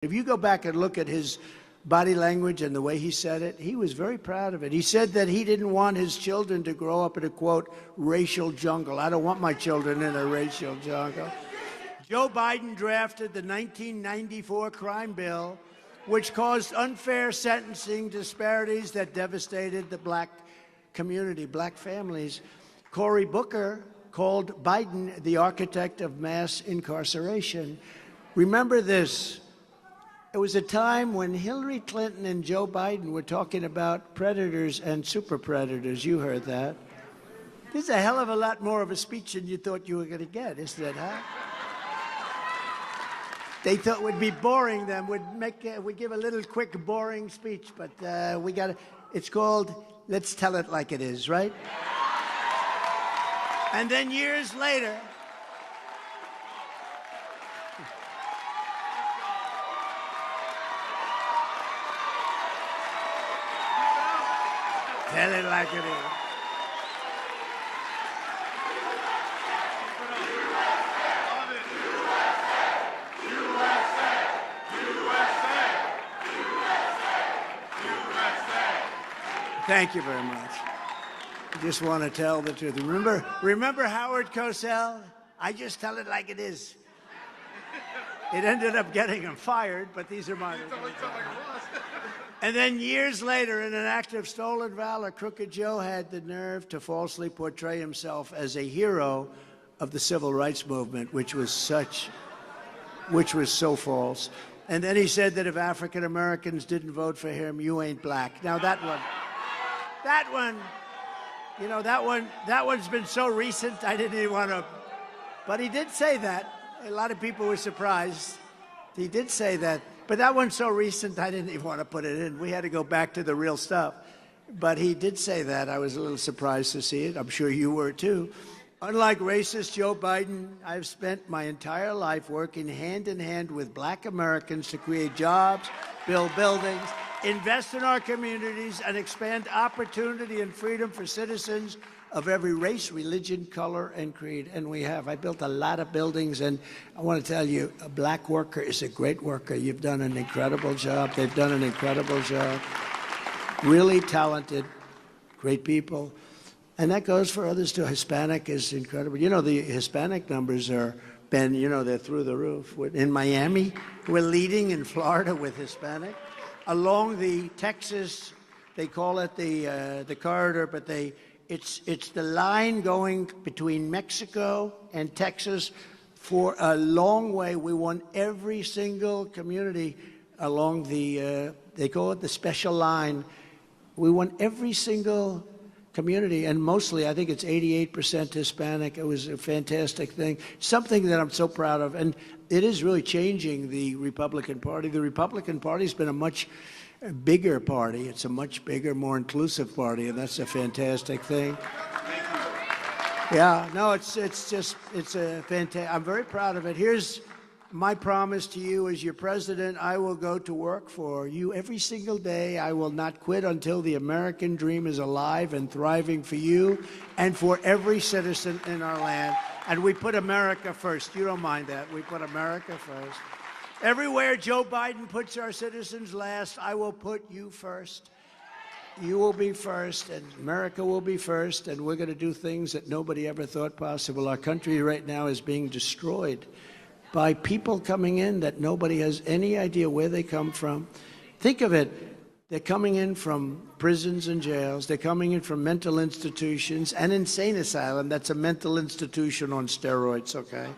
If you go back and look at his body language and the way he said it, he was very proud of it. He said that he didn't want his children to grow up in a, quote, racial jungle. I don't want my children in a racial jungle. Joe Biden drafted the 1994 crime bill, which caused unfair sentencing disparities that devastated the black community, black families. Cory Booker called Biden the architect of mass incarceration. Remember this. It was a time when Hillary Clinton and Joe Biden were talking about predators and super predators. You heard that. This is a hell of a lot more of a speech than you thought you were going to get, isn't it, huh? They thought it would be boring. Then we'd give a little quick, boring speech, but we got it's called "Let's Tell It Like It Is," right? And then years later. Tell it like it is. Thank you very much. I just want to tell the truth. Remember Howard Cosell? I just tell it like it is. It ended up getting him fired, but these are my words. And then years later, in an act of stolen valor, Crooked Joe had the nerve to falsely portray himself as a hero of the civil rights movement, which was so false. And then he said that if African Americans didn't vote for him, you ain't black. Now that one's been so recent, I didn't even want to, but he did say that. A lot of people were surprised. He did say that. But that one's so recent, I didn't even want to put it in. We had to go back to the real stuff. But he did say that. I was a little surprised to see it. I'm sure you were too. Unlike racist Joe Biden, I've spent my entire life working hand in hand with black Americans to create jobs, build buildings, invest in our communities, and expand opportunity and freedom for citizens of every race, religion, color, and creed. And we have. I built a lot of buildings, and I want to tell you, a black worker is a great worker. You've done an incredible job. They've done an incredible job. Really talented, great people. And that goes for others too. Hispanic is incredible. You know, the Hispanic numbers are, Ben, you know, they're through the roof. In Miami, we're leading in Florida with Hispanic. Along the Texas, they call it the corridor, but it's the line going between Mexico and Texas for a long way. We want every single community along the, they call it the special line. We want every single community, and mostly, I think it's 88% Hispanic. It was a fantastic thing, something that I'm so proud of. And it is really changing the Republican Party. The Republican Party's been a much bigger party. It's a much bigger, more inclusive party, and that's a fantastic thing. Yeah, no, it's a fantastic. I'm very proud of it. Here's my promise to you as your president. I will go to work for you every single day. I will not quit until the American dream is alive and thriving for you and for every citizen in our land. And we put America first. You don't mind that. We put America first. Everywhere Joe Biden puts our citizens last, I will put you first. You will be first, and America will be first, and we're going to do things that nobody ever thought possible. Our country right now is being destroyed by people coming in that nobody has any idea where they come from. Think of it. They're coming in from prisons and jails. They're coming in from mental institutions, an insane asylum. That's a mental institution on steroids, okay?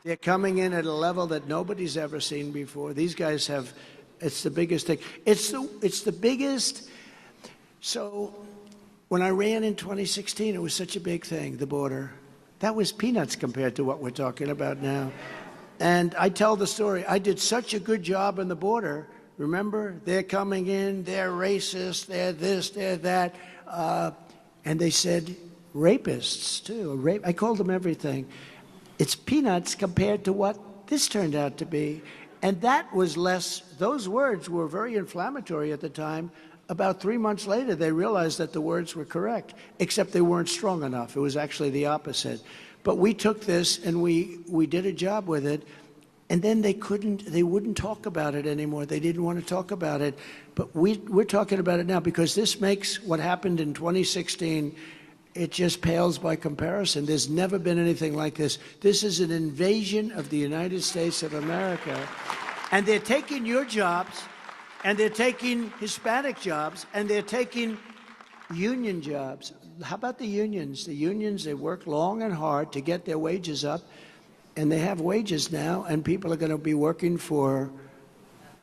They're coming in at a level that nobody's ever seen before. These guys have, it's the biggest thing. It's the biggest. So when I ran in 2016, it was such a big thing, the border. That was peanuts compared to what we're talking about now. And I tell the story. I did such a good job on the border. Remember? They're coming in, they're racist, they're this, they're that. And they said rapists, too. I called them everything. It's peanuts compared to what this turned out to be. And that was less, those words were very inflammatory at the time. About 3 months later, they realized that the words were correct, except they weren't strong enough. It was actually the opposite. But we took this and we did a job with it. And then they wouldn't talk about it anymore. They didn't want to talk about it. But we're talking about it now because this makes what happened in 2016, it just pales by comparison. There's never been anything like this. This is an invasion of the United States of America. And they're taking your jobs, and they're taking Hispanic jobs, and they're taking union jobs. How about the unions? The unions, they work long and hard to get their wages up, and they have wages now, and people are going to be working for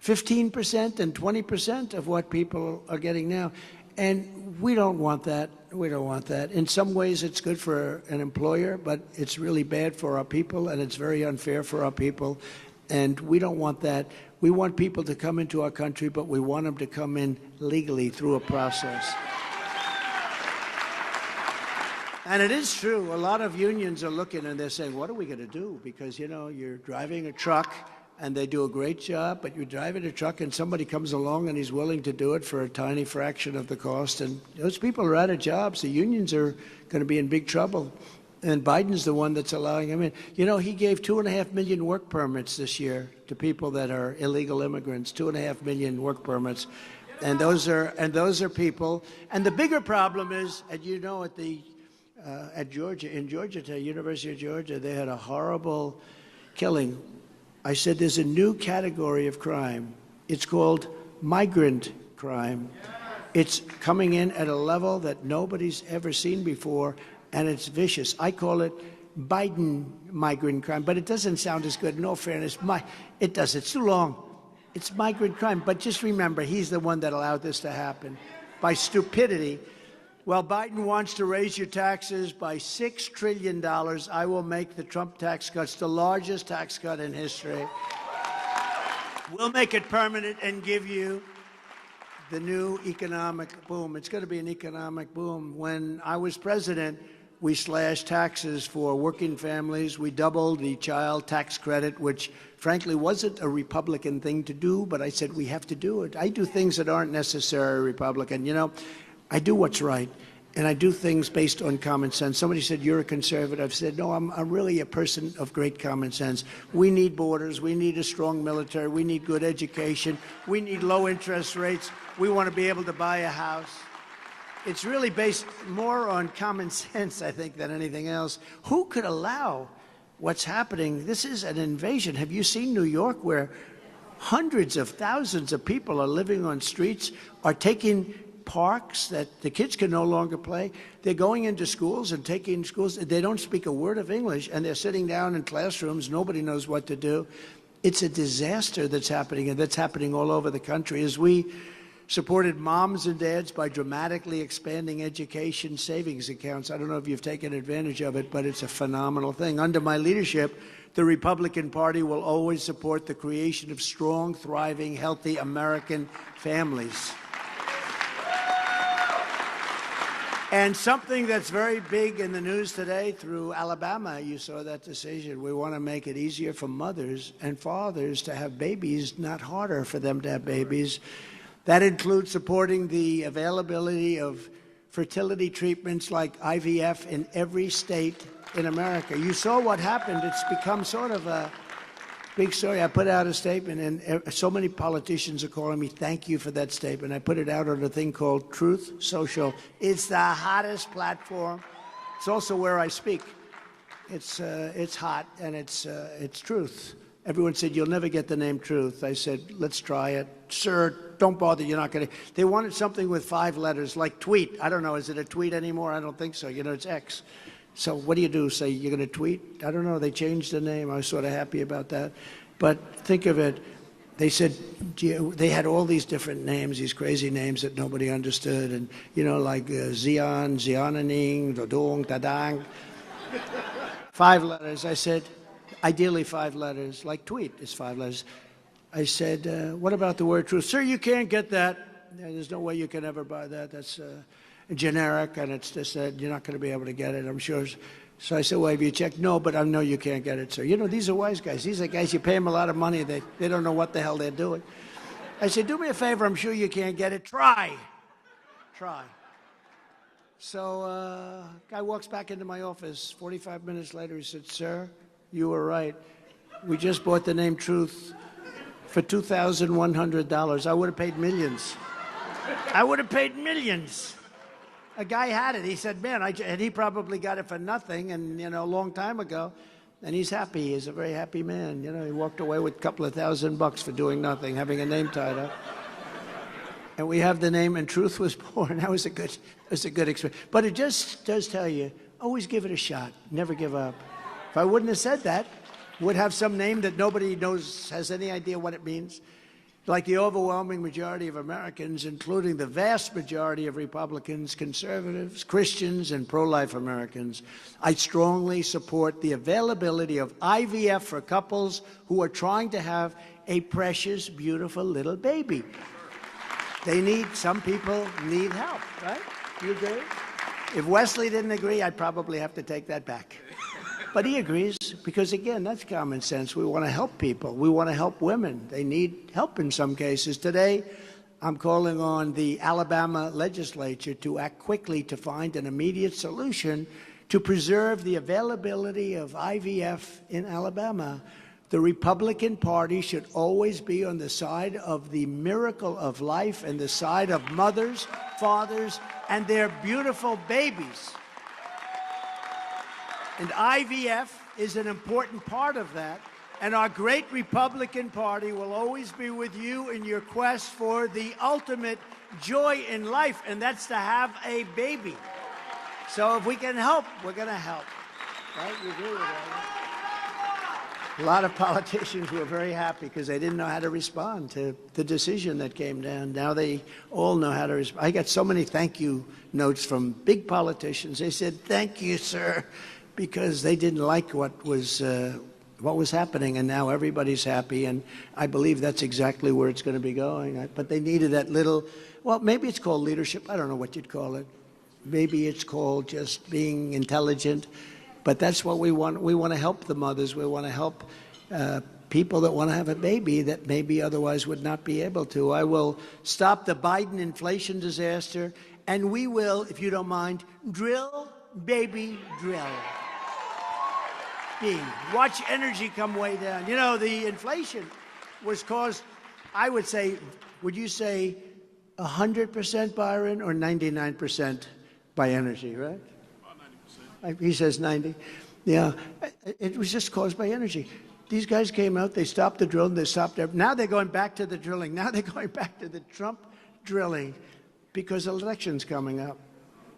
15% and 20% of what people are getting now. And we don't want that. We don't want that. In some ways, it's good for an employer, but it's really bad for our people, and it's very unfair for our people. And we don't want that. We want people to come into our country, but we want them to come in legally through a process. And it is true. A lot of unions are looking and they're saying, what are we going to do? Because, you know, you're driving a truck and they do a great job, but you're driving a truck and somebody comes along and he's willing to do it for a tiny fraction of the cost. And those people are out of jobs. The unions are going to be in big trouble. And Biden's the one that's allowing them in. You know, he gave 2.5 million work permits this year to people that are illegal immigrants, 2.5 million work permits. And those are people. And the bigger problem is, and you know, at Georgia, in Georgia, to University of Georgia, they had a horrible killing. I said there's a new category of crime. It's called migrant crime. It's coming in at a level that nobody's ever seen before, and it's vicious. I call it Biden migrant crime, but it doesn't sound as good. In all fairness, it does. It's too long. It's migrant crime. But just remember, he's the one that allowed this to happen by stupidity. Well, Biden wants to raise your taxes by $6 trillion. I will make the Trump tax cuts the largest tax cut in history. We'll make it permanent and give you the new economic boom. It's going to be an economic boom. When I was president, we slashed taxes for working families. We doubled the child tax credit, which frankly wasn't a Republican thing to do, but I said we have to do it. I do things that aren't necessarily Republican. You know, I do what's right, and I do things based on common sense. Somebody said, you're a conservative. I said, no, I'm really a person of great common sense. We need borders. We need a strong military. We need good education. We need low interest rates. We want to be able to buy a house. It's really based more on common sense, I think, than anything else. Who could allow what's happening? This is an invasion. Have you seen New York, where hundreds of thousands of people are living on streets, are taking parks that the kids can no longer play? They're going into schools and taking schools. They don't speak a word of English, and they're sitting down in classrooms. Nobody knows what to do. It's a disaster that's happening, and that's happening all over the country. As we supported moms and dads by dramatically expanding education savings accounts. I don't know if you've taken advantage of it, but it's a phenomenal thing. Under my leadership, the Republican Party will always support the creation of strong, thriving, healthy American families. And something that's very big in the news today, through Alabama, you saw that decision. We want to make it easier for mothers and fathers to have babies, not harder for them to have babies. That includes supporting the availability of fertility treatments like IVF in every state in America. You saw what happened. It's become sort of a big story. I put out a statement, and so many politicians are calling me, thank you for that statement. I put it out on a thing called Truth Social. It's the hottest platform. It's also where I speak. It's hot, and it's truth. Everyone said, you'll never get the name Truth. I said, let's try it. Sir, don't bother, you're not going to. They wanted something with 5 letters, like tweet. I don't know, is it a tweet anymore? I don't think so. You know, it's X. So what do you do? Say you're going to tweet? I don't know. They changed the name. I was sort of happy about that. But think of it. They said, they had all these different names, these crazy names that nobody understood. And, you know, like Zion, Ziananing, Dodong, Dadang. 5 letters. I said, ideally 5 letters, like tweet is 5 letters. I said, what about the word truth? Sir, you can't get that. There's no way you can ever buy that. That's generic, and it's just that you're not going to be able to get it, I'm sure. So I said, well, have you checked? No, but I know you can't get it, sir. You know, these are wise guys. These are guys, you pay them a lot of money. They don't know what the hell they're doing. I said, do me a favor. I'm sure you can't get it. Try. So guy walks back into my office. 45 minutes later, he said, sir, you were right. We just bought the name Truth for $2,100. I would have paid millions. I would have paid millions. A guy had it. He said, man, and he probably got it for nothing, and, you know, a long time ago. And he's happy. He's a very happy man. You know, he walked away with a couple of $1,000 for doing nothing, having a name tied up. And we have the name, and Truth was born. That was a good experience. But it just does tell you, always give it a shot. Never give up. If I wouldn't have said that, would have some name that nobody knows, has any idea what it means. Like the overwhelming majority of Americans, including the vast majority of Republicans, conservatives, Christians, and pro-life Americans, I strongly support the availability of IVF for couples who are trying to have a precious, beautiful little baby. Some people need help, right? Do you agree? If Wesley didn't agree, I'd probably have to take that back. But he agrees because, again, that's common sense. We want to help people. We want to help women. They need help in some cases. Today, I'm calling on the Alabama legislature to act quickly to find an immediate solution to preserve the availability of IVF in Alabama. The Republican Party should always be on the side of the miracle of life and the side of mothers, fathers, and their beautiful babies. And IVF is an important part of that. And our great Republican Party will always be with you in your quest for the ultimate joy in life, and that's to have a baby. So if we can help, we're going to help. Right? You agree with that? A lot of politicians were very happy because they didn't know how to respond to the decision that came down. Now they all know how to respond. I got so many thank you notes from big politicians. They said, thank you, sir, because they didn't like what was happening, and now everybody's happy, and I believe that's exactly where it's going to be going. But they needed that little, well, maybe it's called leadership. I don't know what you'd call it. Maybe it's called just being intelligent. But that's what we want. We want to help the mothers. We want to help people that want to have a baby that maybe otherwise would not be able to. I will stop the Biden inflation disaster, and we will, if you don't mind, drill, baby, drill. Watch energy come way down. You know, the inflation was caused, I would say, would you say 100%, Byron, or 99% by energy, right? He says 90. Yeah, it was just caused by energy. These guys came out, they stopped the drilling, they stopped everything. Now they're going back to the drilling. Now they're going back to the Trump drilling because election's coming up.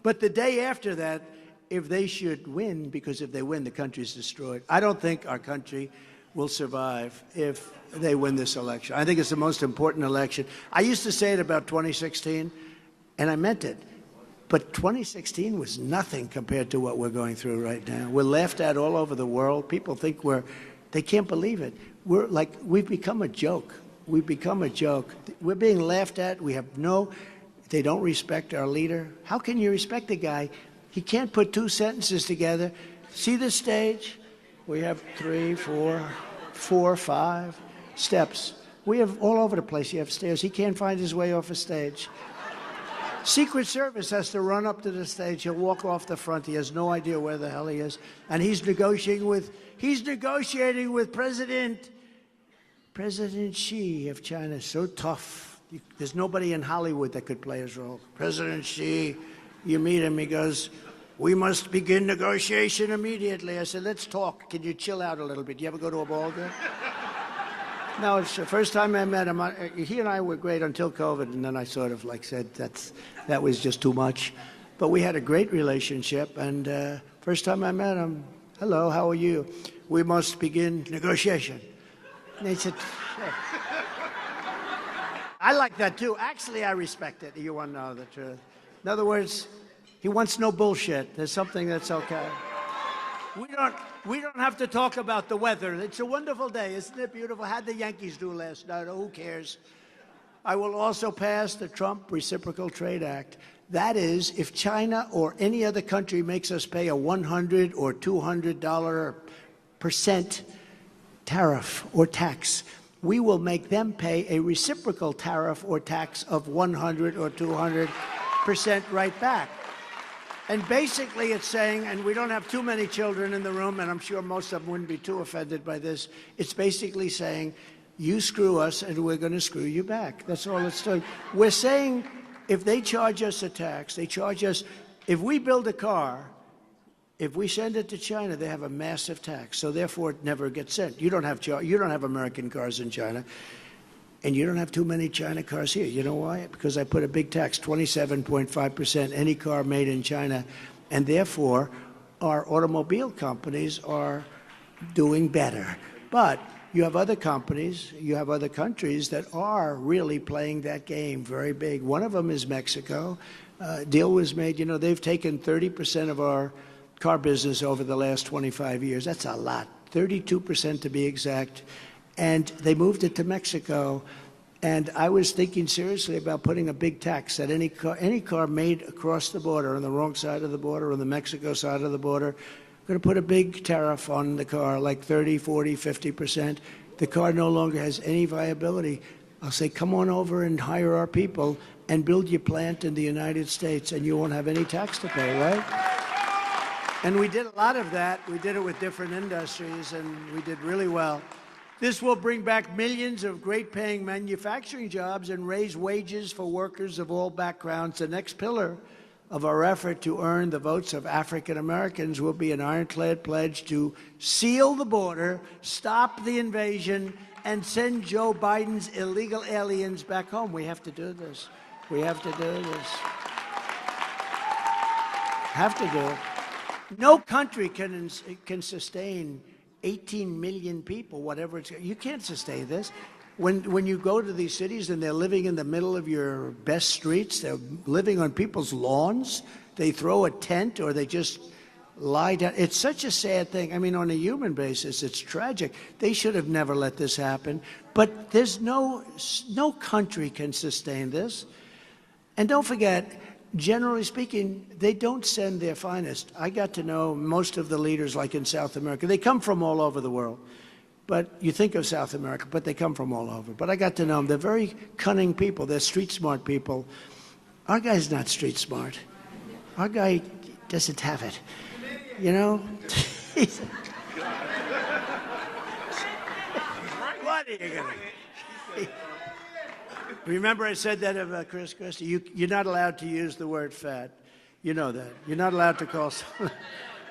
But the day after that, if they should win, because if they win, the country's destroyed. I don't think our country will survive if they win this election. I think it's the most important election. I used to say it about 2016, and I meant it. But 2016 was nothing compared to what we're going through right now. We're laughed at all over the world. People think they can't believe it. We've become a joke. We've become a joke. We're being laughed at. They don't respect our leader. How can you respect a guy? He can't put two sentences together. See the stage? We have 3, 4, 5 steps. We have all over the place. You have stairs. He can't find his way off a stage. Secret Service has to run up to the stage. He'll walk off the front. He has no idea where the hell he is. And he's negotiating with President Xi of China. So tough. There's nobody in Hollywood that could play his role. President Xi, you meet him, he goes, we must begin negotiation immediately. I said, let's talk. Can you chill out a little bit? You ever go to a ball game? No, it's the first time I met him. He and I were great until COVID, and then I sort of said that was just too much. But we had a great relationship, and first time I met him, hello, how are you? We must begin negotiation. And they said, hey. I like that too. Actually, I respect it. You want to know the truth. In other words, he wants no bullshit. There's something that's okay. We don't have to talk about the weather. It's a wonderful day. Isn't it beautiful? How'd the Yankees do last night? Oh, who cares? I will also pass the Trump Reciprocal Trade Act. That is, if China or any other country makes us pay a $100 or $200% tariff or tax, we will make them pay a reciprocal tariff or tax of 100 or 200% right back. And basically it's saying, and we don't have too many children in the room, and I'm sure most of them wouldn't be too offended by this, it's basically saying, you screw us and we're going to screw you back. That's all it's doing. We're saying if they charge us a tax, they charge us, if we build a car, if we send it to China, they have a massive tax, so therefore it never gets sent. You don't have American cars in China, and you don't have too many China cars here. You know why? Because I put a big tax, 27.5%, any car made in China, and therefore our automobile companies are doing better. But you have other companies, you have other countries that are really playing that game very big. One of them is Mexico. Deal was made, you know, they've taken 30% of our car business over the last 25 years. That's a lot, 32% to be exact. And they moved it to Mexico. And I was thinking seriously about putting a big tax that any car made across the border, on the wrong side of the border, on the Mexico side of the border, going to put a big tariff on the car, like 30, 40, 50%. The car no longer has any viability. I'll say, come on over and hire our people and build your plant in the United States, and you won't have any tax to pay, right? And we did a lot of that. We did it with different industries, and we did really well. This will bring back millions of great-paying manufacturing jobs and raise wages for workers of all backgrounds. The next pillar of our effort to earn the votes of African Americans will be an ironclad pledge to seal the border, stop the invasion, and send Joe Biden's illegal aliens back home. We have to do this. We have to do this. Have to do it. No country can sustain 18 million people, whatever it's. You can't sustain this. When you go to these cities and they're living in the middle of your best streets, they're living on people's lawns, they throw a tent or they just lie down. It's such a sad thing. I mean, on a human basis, it's tragic. They should have never let this happen. But there's no country can sustain this. And don't forget, generally speaking, they don't send their finest. I got to know most of the leaders, like in South America. They come from all over the world. But you think of South America, but they come from all over. But I got to know them. They're very cunning people. They're street smart people. Our guy's not street smart. Our guy doesn't have it. You know? What are you going to... Remember I said that of Chris Christie? You're not allowed to use the word fat. You know that. You're not allowed to call...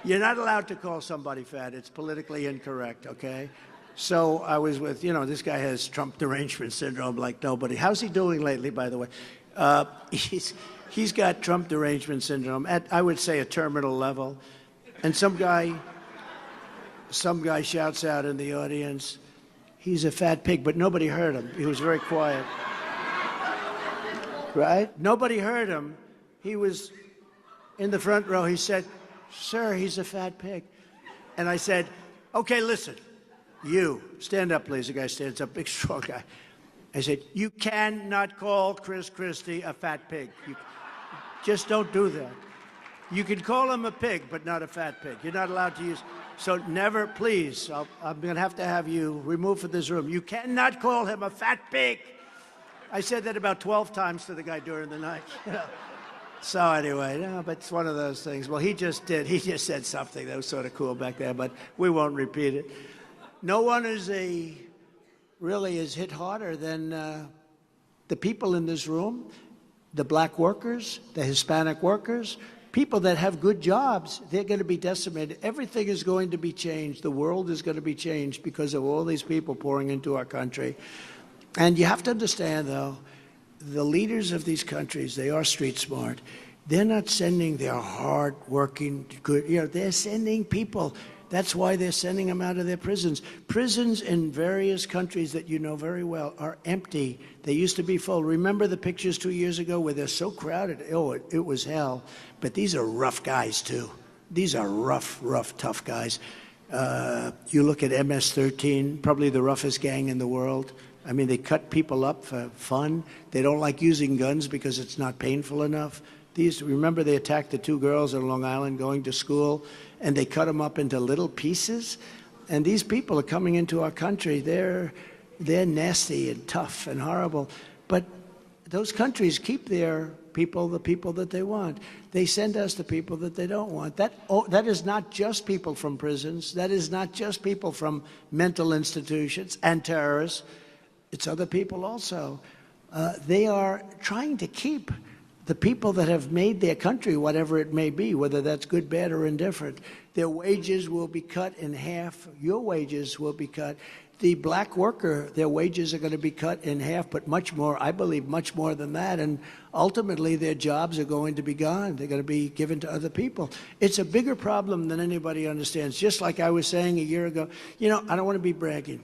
You're not allowed to call somebody fat. It's politically incorrect, okay? So I was with, you know, this guy has Trump derangement syndrome like nobody. How's he doing lately, by the way? He's got Trump derangement syndrome at, I would say, a terminal level. And some guy shouts out in the audience, he's a fat pig, but nobody heard him. He was very quiet. Right? Nobody heard him. He was in the front row. He said, sir, he's a fat pig. And I said, okay, listen, you, stand up, please. The guy stands up, big, strong guy. I said, you cannot call Chris Christie a fat pig. You just don't do that. You can call him a pig, but not a fat pig. You're not allowed to use, so never, please, I'm going to have you removed from this room. You cannot call him a fat pig. I said that about 12 times to the guy during the night. You know? So anyway, no, but it's one of those things. Well, he just said something that was sort of cool back there, but we won't repeat it. No one really is hit harder than the people in this room, the black workers, the Hispanic workers, people that have good jobs. They're going to be decimated. Everything is going to be changed. The world is going to be changed because of all these people pouring into our country. And you have to understand, though, the leaders of these countries, they are street smart. They're not sending their hard-working, good, you know, they're sending people. That's why they're sending them out of their prisons. Prisons in various countries that you know very well are empty. They used to be full. Remember the pictures 2 years ago where they're so crowded? Oh, it was hell. But these are rough guys, too. These are rough, tough guys. You look at MS-13, probably the roughest gang in the world. I mean, they cut people up for fun. They don't like using guns because it's not painful enough. Remember they attacked the 2 girls on Long Island going to school, and they cut them up into little pieces? And these people are coming into our country. They're nasty and tough and horrible. But those countries keep their people, the people that they want. They send us the people that they don't want. That is not just people from prisons. That is not just people from mental institutions and terrorists. It's other people also. They are trying to keep the people that have made their country, whatever it may be, whether that's good, bad, or indifferent. Their wages will be cut in half. Your wages will be cut. The black worker, their wages are going to be cut in half, but much more, I believe, much more than that. And ultimately, their jobs are going to be gone. They're going to be given to other people. It's a bigger problem than anybody understands. Just like I was saying a year ago, you know, I don't want to be bragging,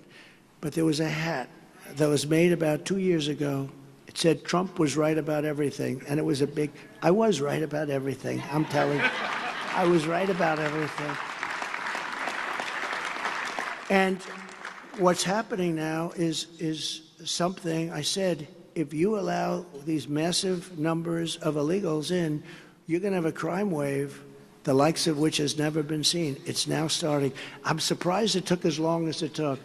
but there was a hat that was made about 2 years ago. It said Trump was right about everything, and it was a big, I was right about everything, I'm telling you. I was right about everything. And what's happening now is something, I said, if you allow these massive numbers of illegals in, you're going to have a crime wave, the likes of which has never been seen. It's now starting. I'm surprised it took as long as it took.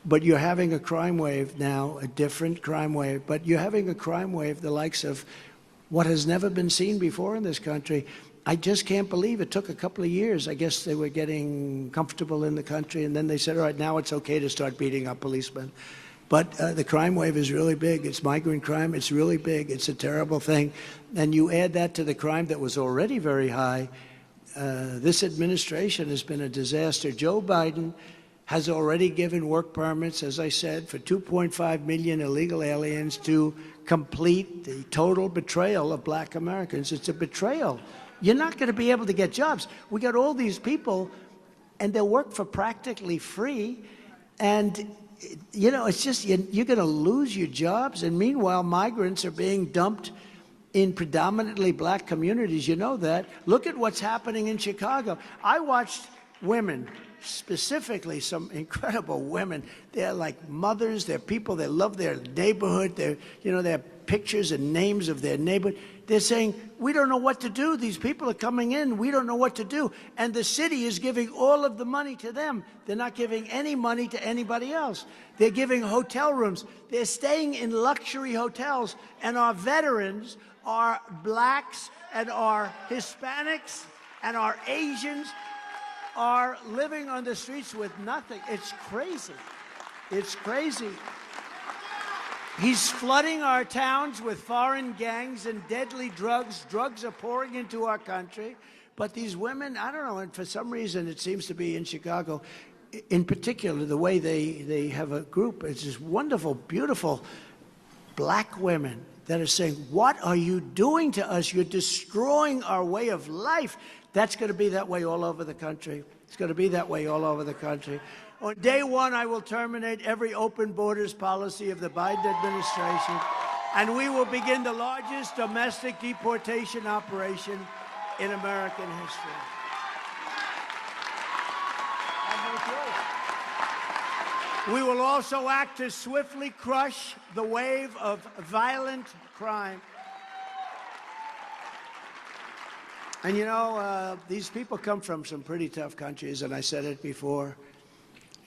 But you're having a crime wave now, a different crime wave. But you're having a crime wave the likes of what has never been seen before in this country. I just can't believe it took a couple of years. I guess they were getting comfortable in the country, and then they said, all right, now it's okay to start beating up policemen. But the crime wave is really big. It's migrant crime. It's really big. It's a terrible thing. And you add that to the crime that was already very high. This administration has been a disaster. Joe Biden has already given work permits, as I said, for 2.5 million illegal aliens to complete the total betrayal of black Americans. It's a betrayal. You're not going to be able to get jobs. We got all these people, and they work for practically free, and you know, it's just, you're going to lose your jobs, and meanwhile, migrants are being dumped in predominantly black communities. You know that. Look at what's happening in Chicago. I watched women, specifically some incredible women. They're like mothers, they're people, they love their neighborhood, they're, you know, they have pictures and names of their neighborhood. They're saying, we don't know what to do. These people are coming in, we don't know what to do. And the city is giving all of the money to them. They're not giving any money to anybody else. They're giving hotel rooms. They're staying in luxury hotels. And our veterans, our blacks and our Hispanics and our Asians are living on the streets with nothing. It's crazy. It's crazy. He's flooding our towns with foreign gangs and deadly drugs. Drugs are pouring into our country. But these women, I don't know, and for some reason it seems to be in Chicago, in particular, the way they have a group, it's just wonderful, beautiful black women that are saying, what are you doing to us? You're destroying our way of life. That's going to be that way all over the country. It's going to be that way all over the country. On day one, I will terminate every open borders policy of the Biden administration, and we will begin the largest domestic deportation operation in American history. We will also act to swiftly crush the wave of violent crime. And you know, these people come from some pretty tough countries, and I said it before.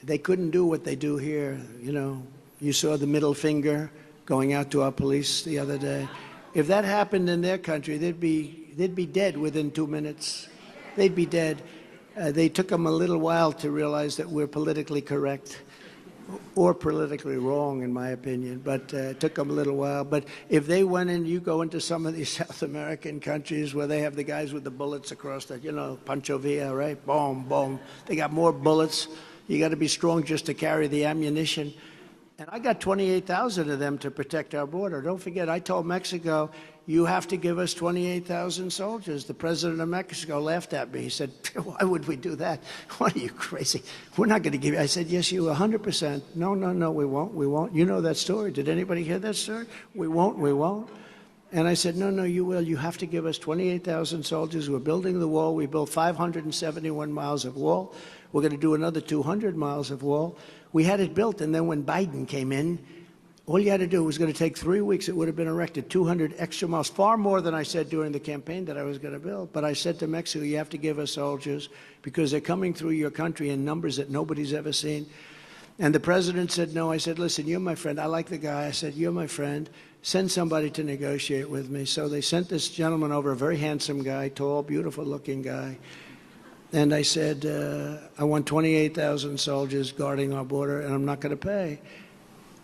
They couldn't do what they do here. You know, you saw the middle finger going out to our police the other day. If that happened in their country, they'd be dead within 2 minutes. They'd be dead. They took them a little while to realize that we're politically correct, or politically wrong, in my opinion, but it took them a little while. But if they went in, you go into some of these South American countries where they have the guys with the bullets across the, you know, Pancho Villa, right? Boom, boom. They got more bullets. You got to be strong just to carry the ammunition. And I got 28,000 of them to protect our border. Don't forget, I told Mexico, you have to give us 28,000 soldiers. The president of Mexico laughed at me. He said, why would we do that? What are you, crazy? We're not going to give you. I said, yes, you 100%. No, we won't, we won't. You know that story. Did anybody hear that story? We won't. And I said, no, you will. You have to give us 28,000 soldiers. We're building the wall. We built 571 miles of wall. We're going to do another 200 miles of wall. We had it built, and then when Biden came in, all you had to do was going to take 3 weeks. It would have been erected 200 extra miles, far more than I said during the campaign that I was going to build. But I said to Mexico, you have to give us soldiers because they're coming through your country in numbers that nobody's ever seen. And the president said no. I said, listen, you're my friend. I like the guy. I said, you're my friend. Send somebody to negotiate with me. So they sent this gentleman over, a very handsome guy, tall, beautiful-looking guy. And I said, I want 28,000 soldiers guarding our border, and I'm not going to pay.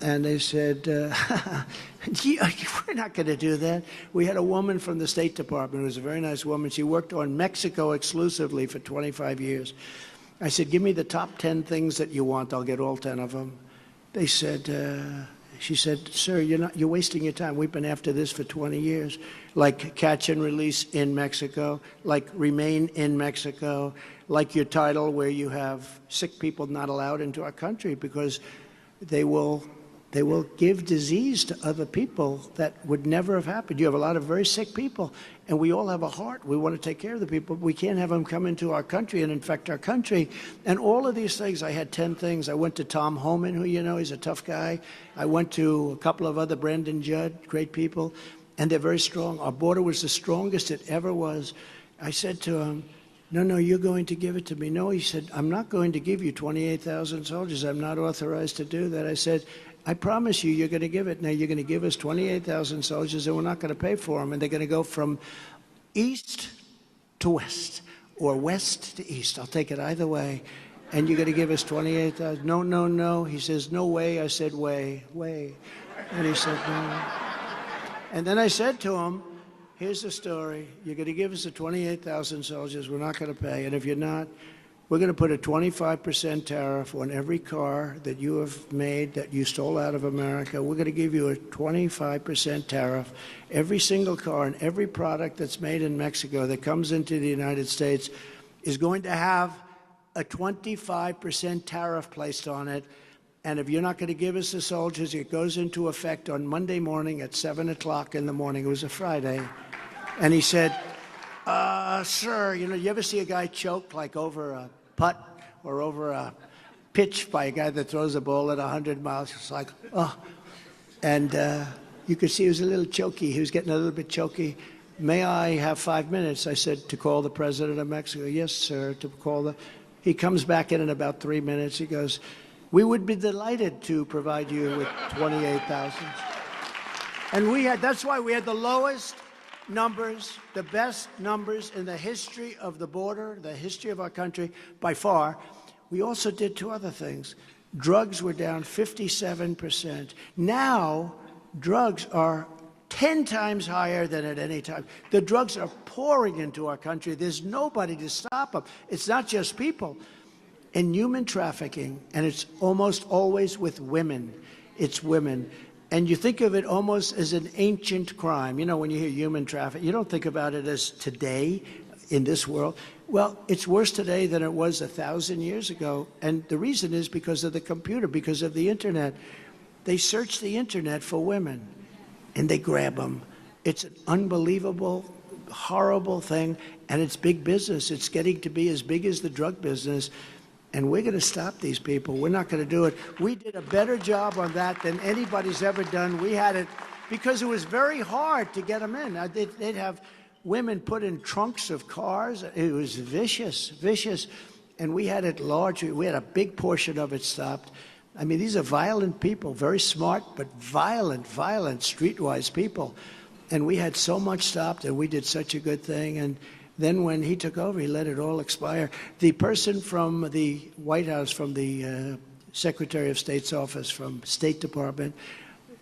And they said, we're not going to do that. We had a woman from the State Department who was a very nice woman. She worked on Mexico exclusively for 25 years. I said, give me the top 10 things that you want. I'll get all 10 of them. They said, she said, sir, you're wasting your time. We've been after this for 20 years. Like catch and release in Mexico, like remain in Mexico, like your title where you have sick people not allowed into our country because they will give disease to other people that would never have happened. You have a lot of very sick people, and we all have a heart. We want to take care of the people. We can't have them come into our country and infect our country. And all of these things, I had 10 things. I went to Tom Homan, who you know, he's a tough guy. I went to a couple of other, Brandon Judd, great people, and they're very strong. Our border was the strongest it ever was. I said to him, no, you're going to give it to me. No, he said, I'm not going to give you 28,000 soldiers. I'm not authorized to do that. I said, I promise you're going to give it. Now, you're going to give us 28,000 soldiers, and we're not going to pay for them. And they're going to go from east to west, or west to east. I'll take it either way. And you're going to give us 28,000. No. He says, no way. I said, way. And he said, no. And then I said to him, here's the story. You're going to give us the 28,000 soldiers. We're not going to pay. And if you're not, we're going to put a 25% tariff on every car that you have made that you stole out of America. We're going to give you a 25% tariff. Every single car and every product that's made in Mexico that comes into the United States is going to have a 25% tariff placed on it. And if you're not going to give us the soldiers, it goes into effect on Monday morning at 7 o'clock in the morning. It was a Friday. And he said, sir, you ever see a guy choke like over a putt or over a pitch by a guy that throws a ball at 100 miles? It's like, oh. And you could see he was a little choky. He was getting a little bit choky. May I have 5 minutes? I said, to call the president of Mexico. Yes, sir, to call the... He comes back in about 3 minutes. He goes, we would be delighted to provide you with 28,000. And that's why we had the lowest numbers, the best numbers in the history of the border, the history of our country by far. We also did two other things. Drugs were down 57%. Now, drugs are 10 times higher than at any time. The drugs are pouring into our country. There's nobody to stop them. It's not just people. In human trafficking, and it's almost always with women. It's women. And you think of it almost as an ancient crime. You know, when you hear human trafficking, you don't think about it as today in this world. Well, it's worse today than it was 1,000 years ago. And the reason is because of the computer, because of the internet. They search the internet for women, and they grab them. It's an unbelievable, horrible thing, and it's big business. It's getting to be as big as the drug business. And we're going to stop these people. We're not going to do it. We did a better job on that than anybody's ever done. We had it because it was very hard to get them in. They'd have women put in trunks of cars. It was vicious. And we had it large. We had a big portion of it stopped. I mean, these are violent people, very smart, but violent, streetwise people. And we had so much stopped, and we did such a good thing. And then when he took over, he let it all expire. The person from the White House, from the Secretary of State's office, from State Department,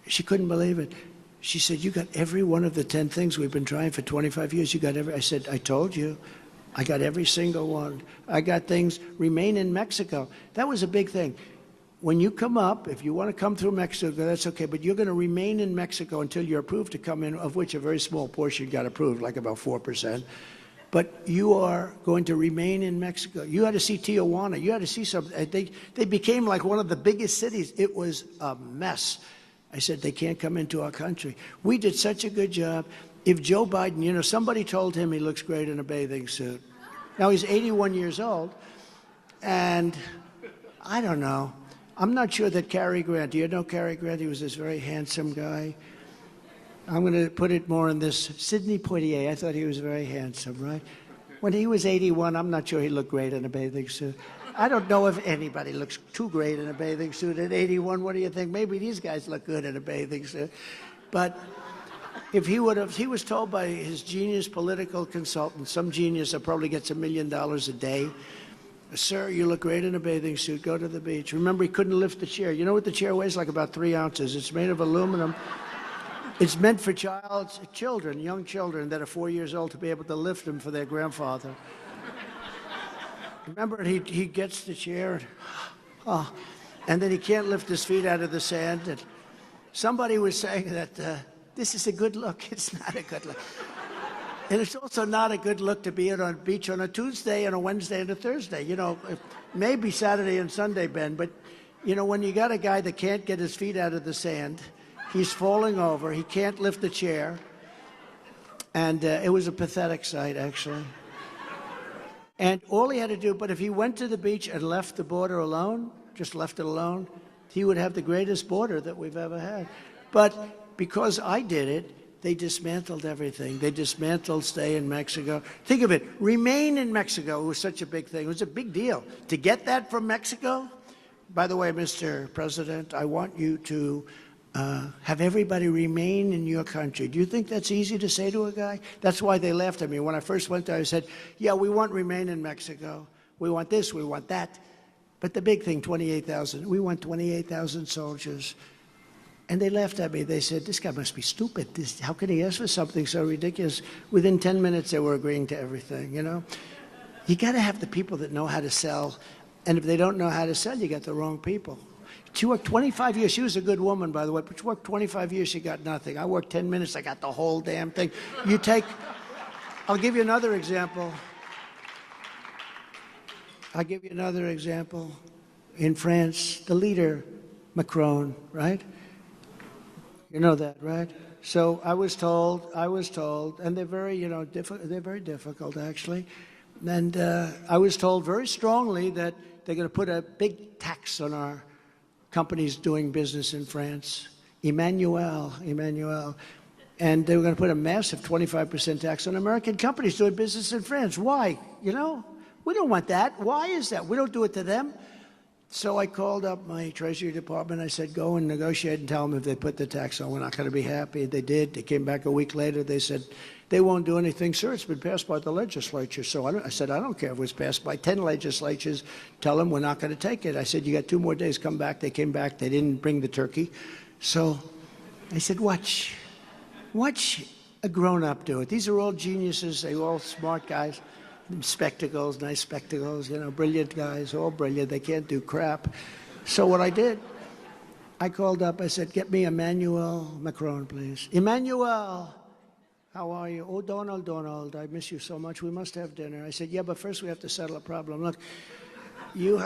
she couldn't believe it. She said, you got every one of the 10 things we've been trying for 25 years. You got every... I said, I told you. I got every single one. I got things, remain in Mexico. That was a big thing. When you come up, if you want to come through Mexico, that's okay, but you're going to remain in Mexico until you're approved to come in, of which a very small portion got approved, like about 4%. But you are going to remain in Mexico. You had to see Tijuana. You had to see something. They became like one of the biggest cities. It was a mess. I said, they can't come into our country. We did such a good job. If Joe Biden, somebody told him he looks great in a bathing suit. Now, he's 81 years old, and I don't know. I'm not sure that Cary Grant, do you know Cary Grant? He was this very handsome guy. I'm going to put it more in this. Sidney Poitier, I thought he was very handsome, right? When he was 81, I'm not sure he looked great in a bathing suit. I don't know if anybody looks too great in a bathing suit at 81. What do you think? Maybe these guys look good in a bathing suit. But if he was told by his genius political consultant, some genius that probably gets $1 million a day, sir, you look great in a bathing suit, go to the beach. Remember, he couldn't lift the chair. You know what the chair weighs? Like about 3 ounces. It's made of aluminum. It's meant for children, young children that are 4 years old to be able to lift them for their grandfather. Remember, he gets the chair, and then he can't lift his feet out of the sand. And somebody was saying that this is a good look. It's not a good look. And it's also not a good look to be out on a beach on a Tuesday and a Wednesday and a Thursday. You know, maybe Saturday and Sunday, Ben, but, you know, when you got a guy that can't get his feet out of the sand, he's falling over, he can't lift the chair, and it was a pathetic sight, actually. And all he had to do, but if he went to the beach and left the border alone, just left it alone, he would have the greatest border that we've ever had. But because I did it, they dismantled everything. They dismantled stay in Mexico. Think of it, remain in Mexico was such a big thing. It was a big deal. To get that from Mexico, by the way, Mr. President, I want you to have everybody remain in your country. Do you think that's easy to say to a guy? That's why they laughed at me. When I first went there, I said, yeah, we want remain in Mexico. We want this, we want that. But the big thing, 28,000. We want 28,000 soldiers. And they laughed at me. They said, this guy must be stupid. How can he ask for something so ridiculous? Within 10 minutes, they were agreeing to everything, you know? You got to have the people that know how to sell. And if they don't know how to sell, you got the wrong people. She worked 25 years. She was a good woman, by the way, but she worked 25 years, she got nothing. I worked 10 minutes, I got the whole damn thing. I'll give you another example. In France, the leader, Macron, right? You know that, right? So I was told, and they're very, you know, they're very difficult, actually. And I was told very strongly that they're going to put a big tax on our companies doing business in France, Emmanuel, and they were going to put a massive 25% tax on American companies doing business in France. Why? You know, we don't want that. Why is that? We don't do it to them. So I called up my Treasury Department. I said, go and negotiate and tell them if they put the tax on, we're not going to be happy. They did. They came back a week later. They said, they won't do anything. Sir, it's been passed by the legislature. So I said, I don't care if it was passed by 10 legislatures. Tell them we're not going to take it. I said, you got 2 more days. Come back. They came back. They didn't bring the turkey. So I said, watch a grown-up do it. These are all geniuses. They're all smart guys. Spectacles, nice spectacles, you know, brilliant guys, all brilliant. They can't do crap. So what I did, I called up. I said, get me Emmanuel Macron, please. Emmanuel. How are you? Oh, Donald, I miss you so much. We must have dinner. I said, yeah, but first we have to settle a problem. Look, you've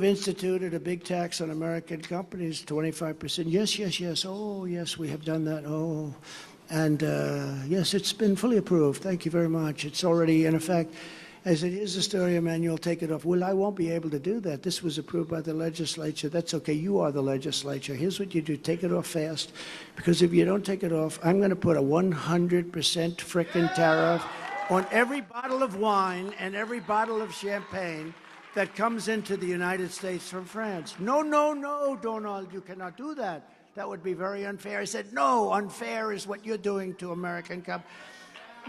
instituted a big tax on American companies, 25%. Yes. Oh, yes, we have done that. Oh, and yes, it's been fully approved. Thank you very much. It's already in effect. I said, here's the story, Emmanuel, take it off. Well, I won't be able to do that. This was approved by the legislature. That's okay. You are the legislature. Here's what you do. Take it off fast. Because if you don't take it off, I'm going to put a 100% frickin' tariff on every bottle of wine and every bottle of champagne that comes into the United States from France. No, Donald, you cannot do that. That would be very unfair. I said, no, unfair is what you're doing to American companies.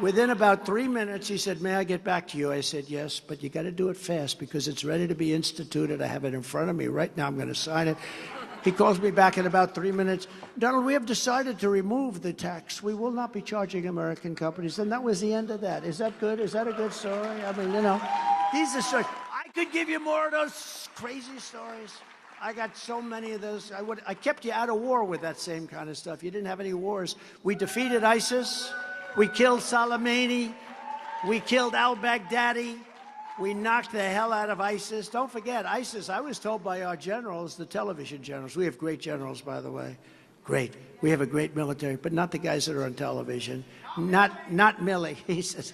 Within about 3 minutes, he said, may I get back to you? I said, yes, but you got to do it fast because it's ready to be instituted. I have it in front of me right now. I'm going to sign it. He calls me back in about 3 minutes. Donald, we have decided to remove the tax. We will not be charging American companies. And that was the end of that. Is that good? Is that a good story? I mean, you know, these are stories. I could give you more of those crazy stories. I got so many of those. I kept you out of war with that same kind of stuff. You didn't have any wars. We defeated ISIS. We killed Soleimani. We killed al-Baghdadi. We knocked the hell out of ISIS. Don't forget, ISIS, I was told by our generals, the television generals. We have great generals, by the way. Great. We have a great military, but not the guys that are on television. Not Milley. He says,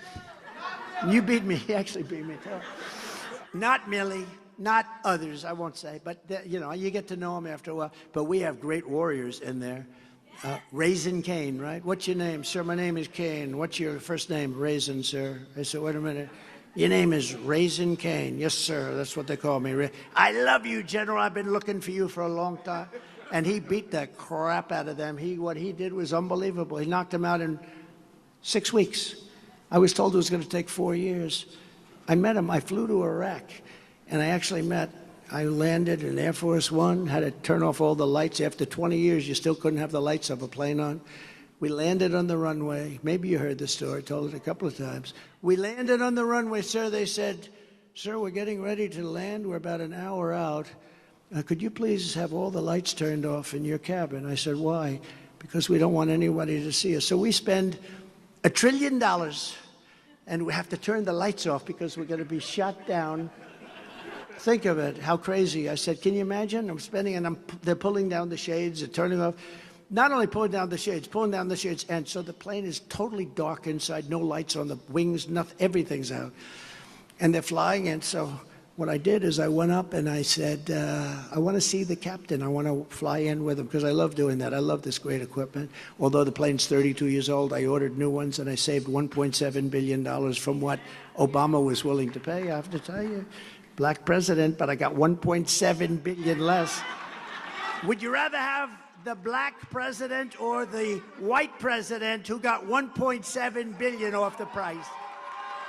you beat me. He actually beat me, too. Not Milley. Not others, I won't say. But, you know, you get to know them after a while. But we have great warriors in there. Raisin Cain, right? What's your name? Sir, my name is Cain. What's your first name? Raisin, sir. I said, wait a minute. Your name is Raisin Cane. Yes, sir. That's what they call me. I love you, General. I've been looking for you for a long time. And he beat the crap out of them. What he did was unbelievable. He knocked them out in 6 weeks. I was told it was going to take 4 years. I met him. I flew to Iraq, and I landed in Air Force One, had to turn off all the lights. After 20 years, you still couldn't have the lights of a plane on. We landed on the runway. Maybe you heard the story. I told it a couple of times. We landed on the runway, sir. They said, sir, we're getting ready to land. We're about an hour out. Could you please have all the lights turned off in your cabin? I said, why? Because we don't want anybody to see us. So we spend $1 trillion, and we have to turn the lights off because we're going to be shot down. Think of it, how crazy. I said, can you imagine? They're pulling down the shades, they're turning off. Not only pulling down the shades, and so the plane is totally dark inside, no lights on the wings, nothing, everything's out. And they're flying, and so what I did is I went up and I said, I want to see the captain. I want to fly in with him because I love doing that. I love this great equipment. Although the plane's 32 years old, I ordered new ones and I saved $1.7 billion from what Obama was willing to pay. I have to tell you, black president, but I got $1.7 billion less. Would you rather have the black president or the white president who got $1.7 billion off the price?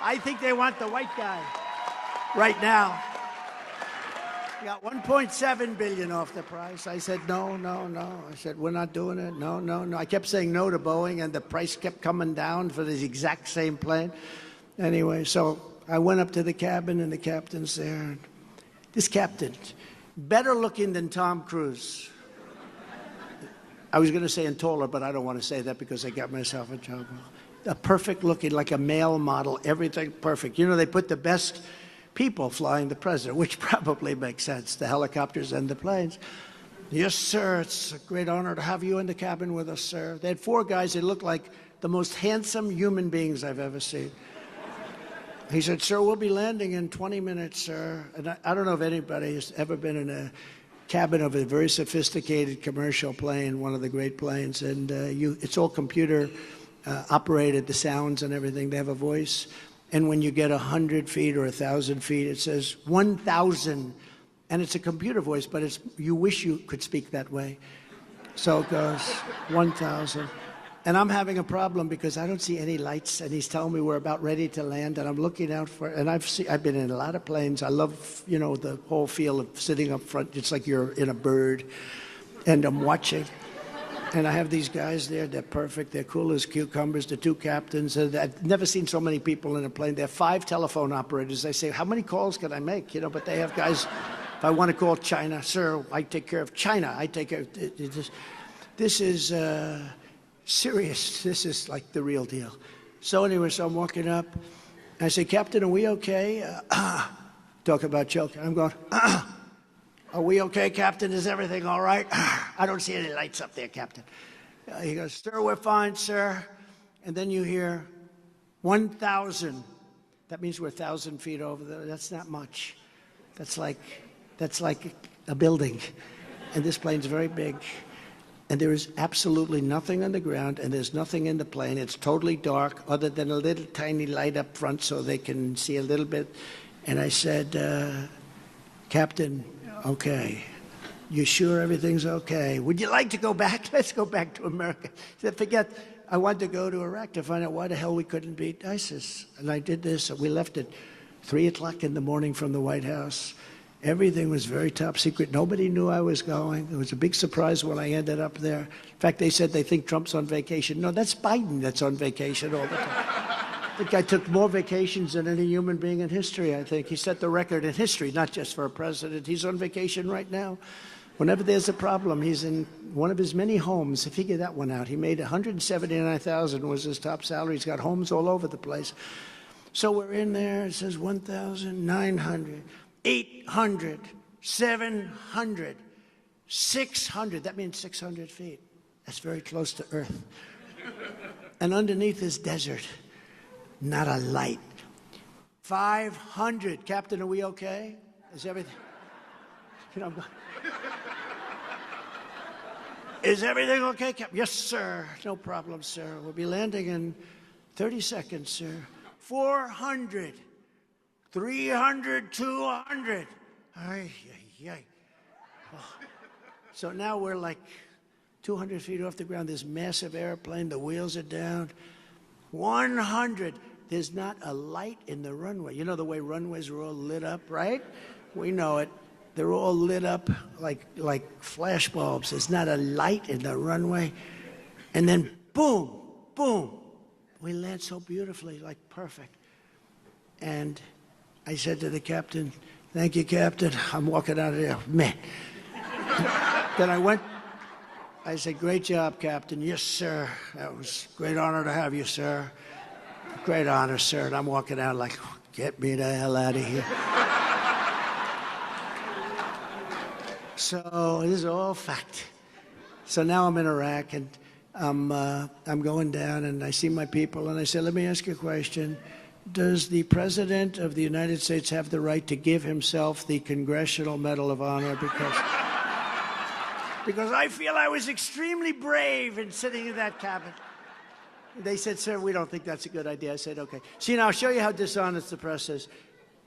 I think they want the white guy. Right now, you got $1.7 billion off the price. I said, no. I said, we're not doing it. No. I kept saying no to Boeing, and the price kept coming down for this exact same plane. Anyway, so I went up to the cabin, and the captain's there. This captain, better looking than Tom Cruise. I was going to say and taller, but I don't want to say that because I got myself in trouble. A perfect looking, like a male model, everything perfect. You know, they put the best people flying the president, which probably makes sense, the helicopters and the planes. Yes, sir, it's a great honor to have you in the cabin with us, sir. They had 4 guys. They looked like the most handsome human beings I've ever seen. He said, sir, we'll be landing in 20 minutes, sir. And I don't know if anybody has ever been in a cabin of a very sophisticated commercial plane, one of the great planes, and it's all computer operated, the sounds and everything. They have a voice. And when you get 100 feet or 1,000 feet, it says 1,000. And it's a computer voice, but you wish you could speak that way. So it goes 1,000. And I'm having a problem because I don't see any lights. And he's telling me we're about ready to land. And I'm looking out for, and I've been in a lot of planes. I love, the whole feel of sitting up front. It's like you're in a bird. And I'm watching. And I have these guys there, they're perfect, they're cool as cucumbers, the 2 captains. I've never seen so many people in a plane. There are 5 telephone operators. They say, how many calls can I make? But they have guys, if I want to call China, sir, I take care of China. I take care of, this is serious. This is like the real deal. So anyway, so I'm walking up. I say, Captain, are we okay? Talk about choking. I'm going, are we okay, Captain? Is everything all right? I don't see any lights up there, Captain. He goes, sir, we're fine, sir. And then you hear 1,000. That means we're 1,000 feet over there. That's not much. That's like a building. And this plane's very big. And there is absolutely nothing on the ground, and there's nothing in the plane. It's totally dark, other than a little tiny light up front so they can see a little bit. And I said, Captain, okay. You sure everything's okay? Would you like to go back? Let's go back to America. He said, forget, I wanted to go to Iraq to find out why the hell we couldn't beat ISIS. And I did this. We left at 3 o'clock in the morning from the White House. Everything was very top secret. Nobody knew I was going. It was a big surprise when I ended up there. In fact, they said they think Trump's on vacation. No, that's Biden that's on vacation all the time. I think I took more vacations than any human being in history, I think. He set the record in history, not just for a president. He's on vacation right now. Whenever there's a problem, he's in one of his many homes. Figure that one out. He made $179,000 was his top salary. He's got homes all over the place. So we're in there. It says 1,900, 800, 700, 600. That means 600 feet. That's very close to Earth. And underneath is desert. Not a light. 500. Captain, are we okay? Is everything? Is everything okay, Captain? Yes, sir. No problem, sir. We'll be landing in 30 seconds, sir. 400. 300, 200. Ay, ay, ay. Oh. So now we're like 200 feet off the ground, this massive airplane, the wheels are down. 100. There's not a light in the runway. You know the way runways are all lit up, right? We know it. They're all lit up like flash bulbs. There's not a light in the runway. And then boom, boom. We land so beautifully, like perfect. And I said to the captain, "Thank you, Captain." I'm walking out of there. Man. Then I said, "Great job, Captain." "Yes, sir. That was a great honor to have you, sir." "Great honor, sir." And I'm walking out like, get me the hell out of here. So this is all fact. So now I'm in Iraq, and I'm going down, and I see my people, and I say, "Let me ask you a question. Does the President of the United States have the right to give himself the Congressional Medal of Honor because I feel I was extremely brave in sitting in that cabin?" They said, "Sir, we don't think that's a good idea." I said, "Okay." See, now I'll show you how dishonest the press is.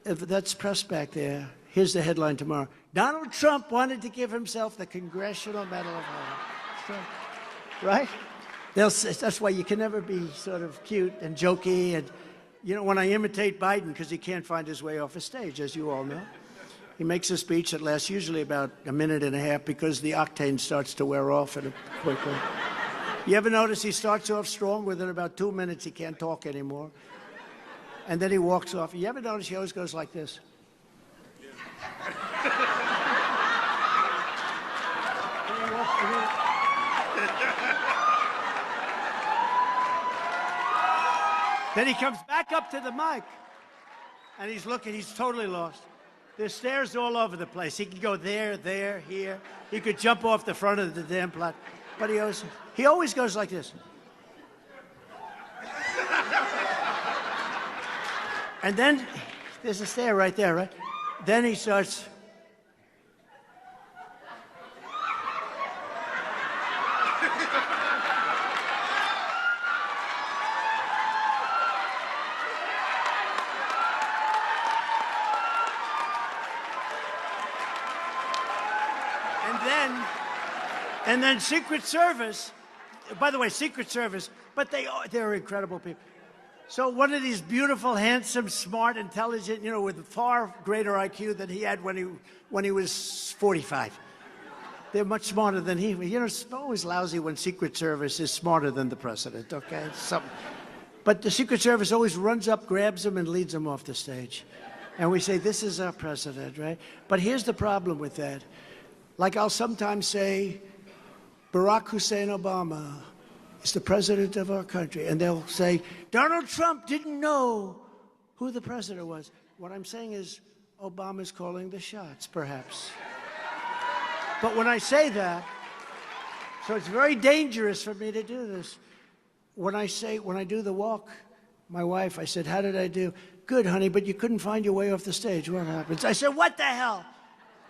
If that's press back there, here's the headline tomorrow. Donald Trump wanted to give himself the Congressional Medal of Honor. So, right? That's why you can never be sort of cute and jokey. And, you know, when I imitate Biden, because he can't find his way off a stage, as you all know, he makes a speech that lasts usually about a minute and a half because the octane starts to wear off quickly. You ever notice he starts off strong? Within about 2 minutes, he can't talk anymore. And then he walks off. You ever notice he always goes like this? Then he comes back up to the mic, and he's looking. He's totally lost. There's stairs all over the place. He could go there, there, here. He could jump off the front of the damn plot. But he always goes like this. And then there's a stair right there, right? Then he starts. And then Secret Service, by the way, Secret Service, but they're incredible people. So one of these beautiful, handsome, smart, intelligent, you know, with far greater IQ than he had when he was 45. They're much smarter than he was. You know, it's always lousy when Secret Service is smarter than the president, okay? But the Secret Service always runs up, grabs him, and leads him off the stage. And we say, this is our president, right? But here's the problem with that. Like I'll sometimes say, Barack Hussein Obama is the president of our country. And they'll say, Donald Trump didn't know who the president was. What I'm saying is, Obama's calling the shots, perhaps. But when I say that, so it's very dangerous for me to do this. When I do the walk, my wife, I said, how did I do? Good, honey, but you couldn't find your way off the stage. What happens? I said, what the hell?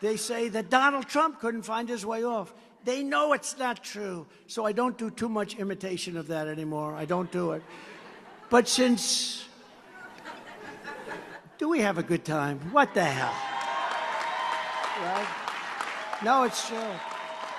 They say that Donald Trump couldn't find his way off. They know it's not true. So I don't do too much imitation of that anymore. I don't do it. But do we have a good time? What the hell? Right? No, it's true.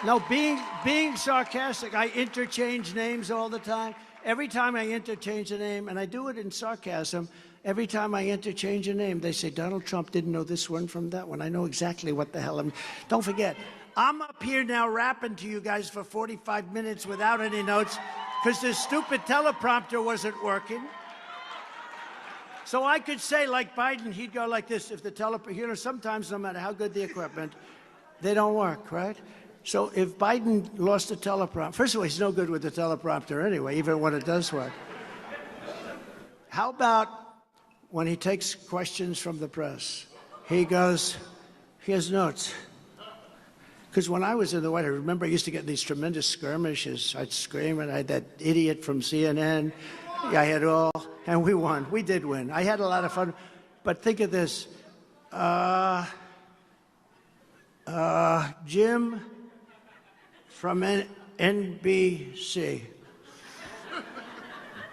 No, being sarcastic, I interchange names all the time. Every time I interchange a name, and I do it in sarcasm, every time I interchange a name, they say, Donald Trump didn't know this one from that one. I know exactly what the hell I'm... Don't forget, I'm up here now rapping to you guys for 45 minutes without any notes because this stupid teleprompter wasn't working. So I could say, like Biden, he'd go like this. If the teleprompter... You know, sometimes, no matter how good the equipment, they don't work, right? So if Biden lost the teleprompter... First of all, he's no good with the teleprompter anyway, even when it does work. How about when he takes questions from the press? He goes, he has notes. Because when I was in the White House, I remember I used to get these tremendous skirmishes. I'd scream, and I had that idiot from CNN. I had all, and we won. We did win. I had a lot of fun. But think of this. Jim from NBC.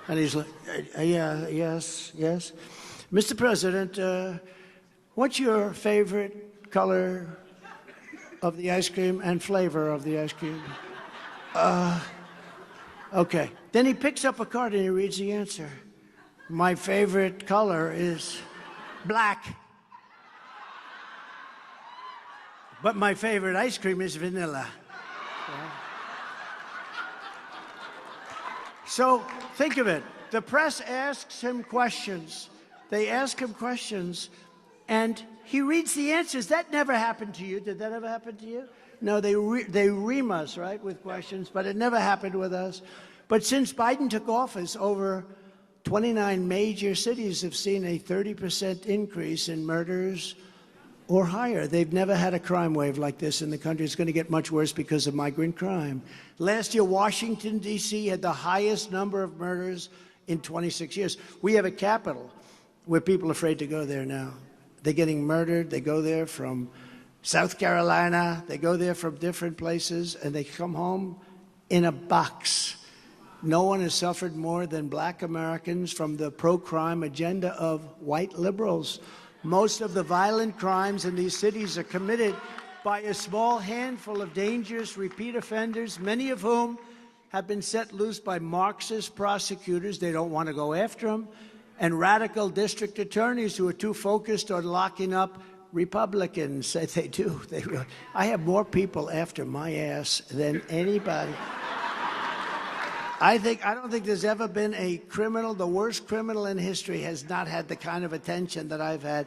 And he's like, yeah, yes. Mr. President, what's your favorite color of the ice cream and flavor of the ice cream? Okay. Then he picks up a card and he reads the answer. My favorite color is black. But my favorite ice cream is vanilla. So think of it. The press asks him questions. They ask him questions, and he reads the answers. That never happened to you. Did that ever happen to you? No, they ream us, right, with questions, but it never happened with us. But since Biden took office, over 29 major cities have seen a 30% increase in murders or higher. They've never had a crime wave like this in the country. It's going to get much worse because of migrant crime. Last year, Washington, D.C. had the highest number of murders in 26 years. We have a capital where people are afraid to go there now. They're getting murdered. They go there from South Carolina. They go there from different places, and they come home in a box. No one has suffered more than black Americans from the pro-crime agenda of white liberals. Most of the violent crimes in these cities are committed by a small handful of dangerous repeat offenders, many of whom have been set loose by Marxist prosecutors. They don't want to go after them. And radical district attorneys who are too focused on locking up Republicans. They do. I have more people after my ass than anybody. I don't think there's ever been a criminal, the worst criminal in history has not had the kind of attention that I've had.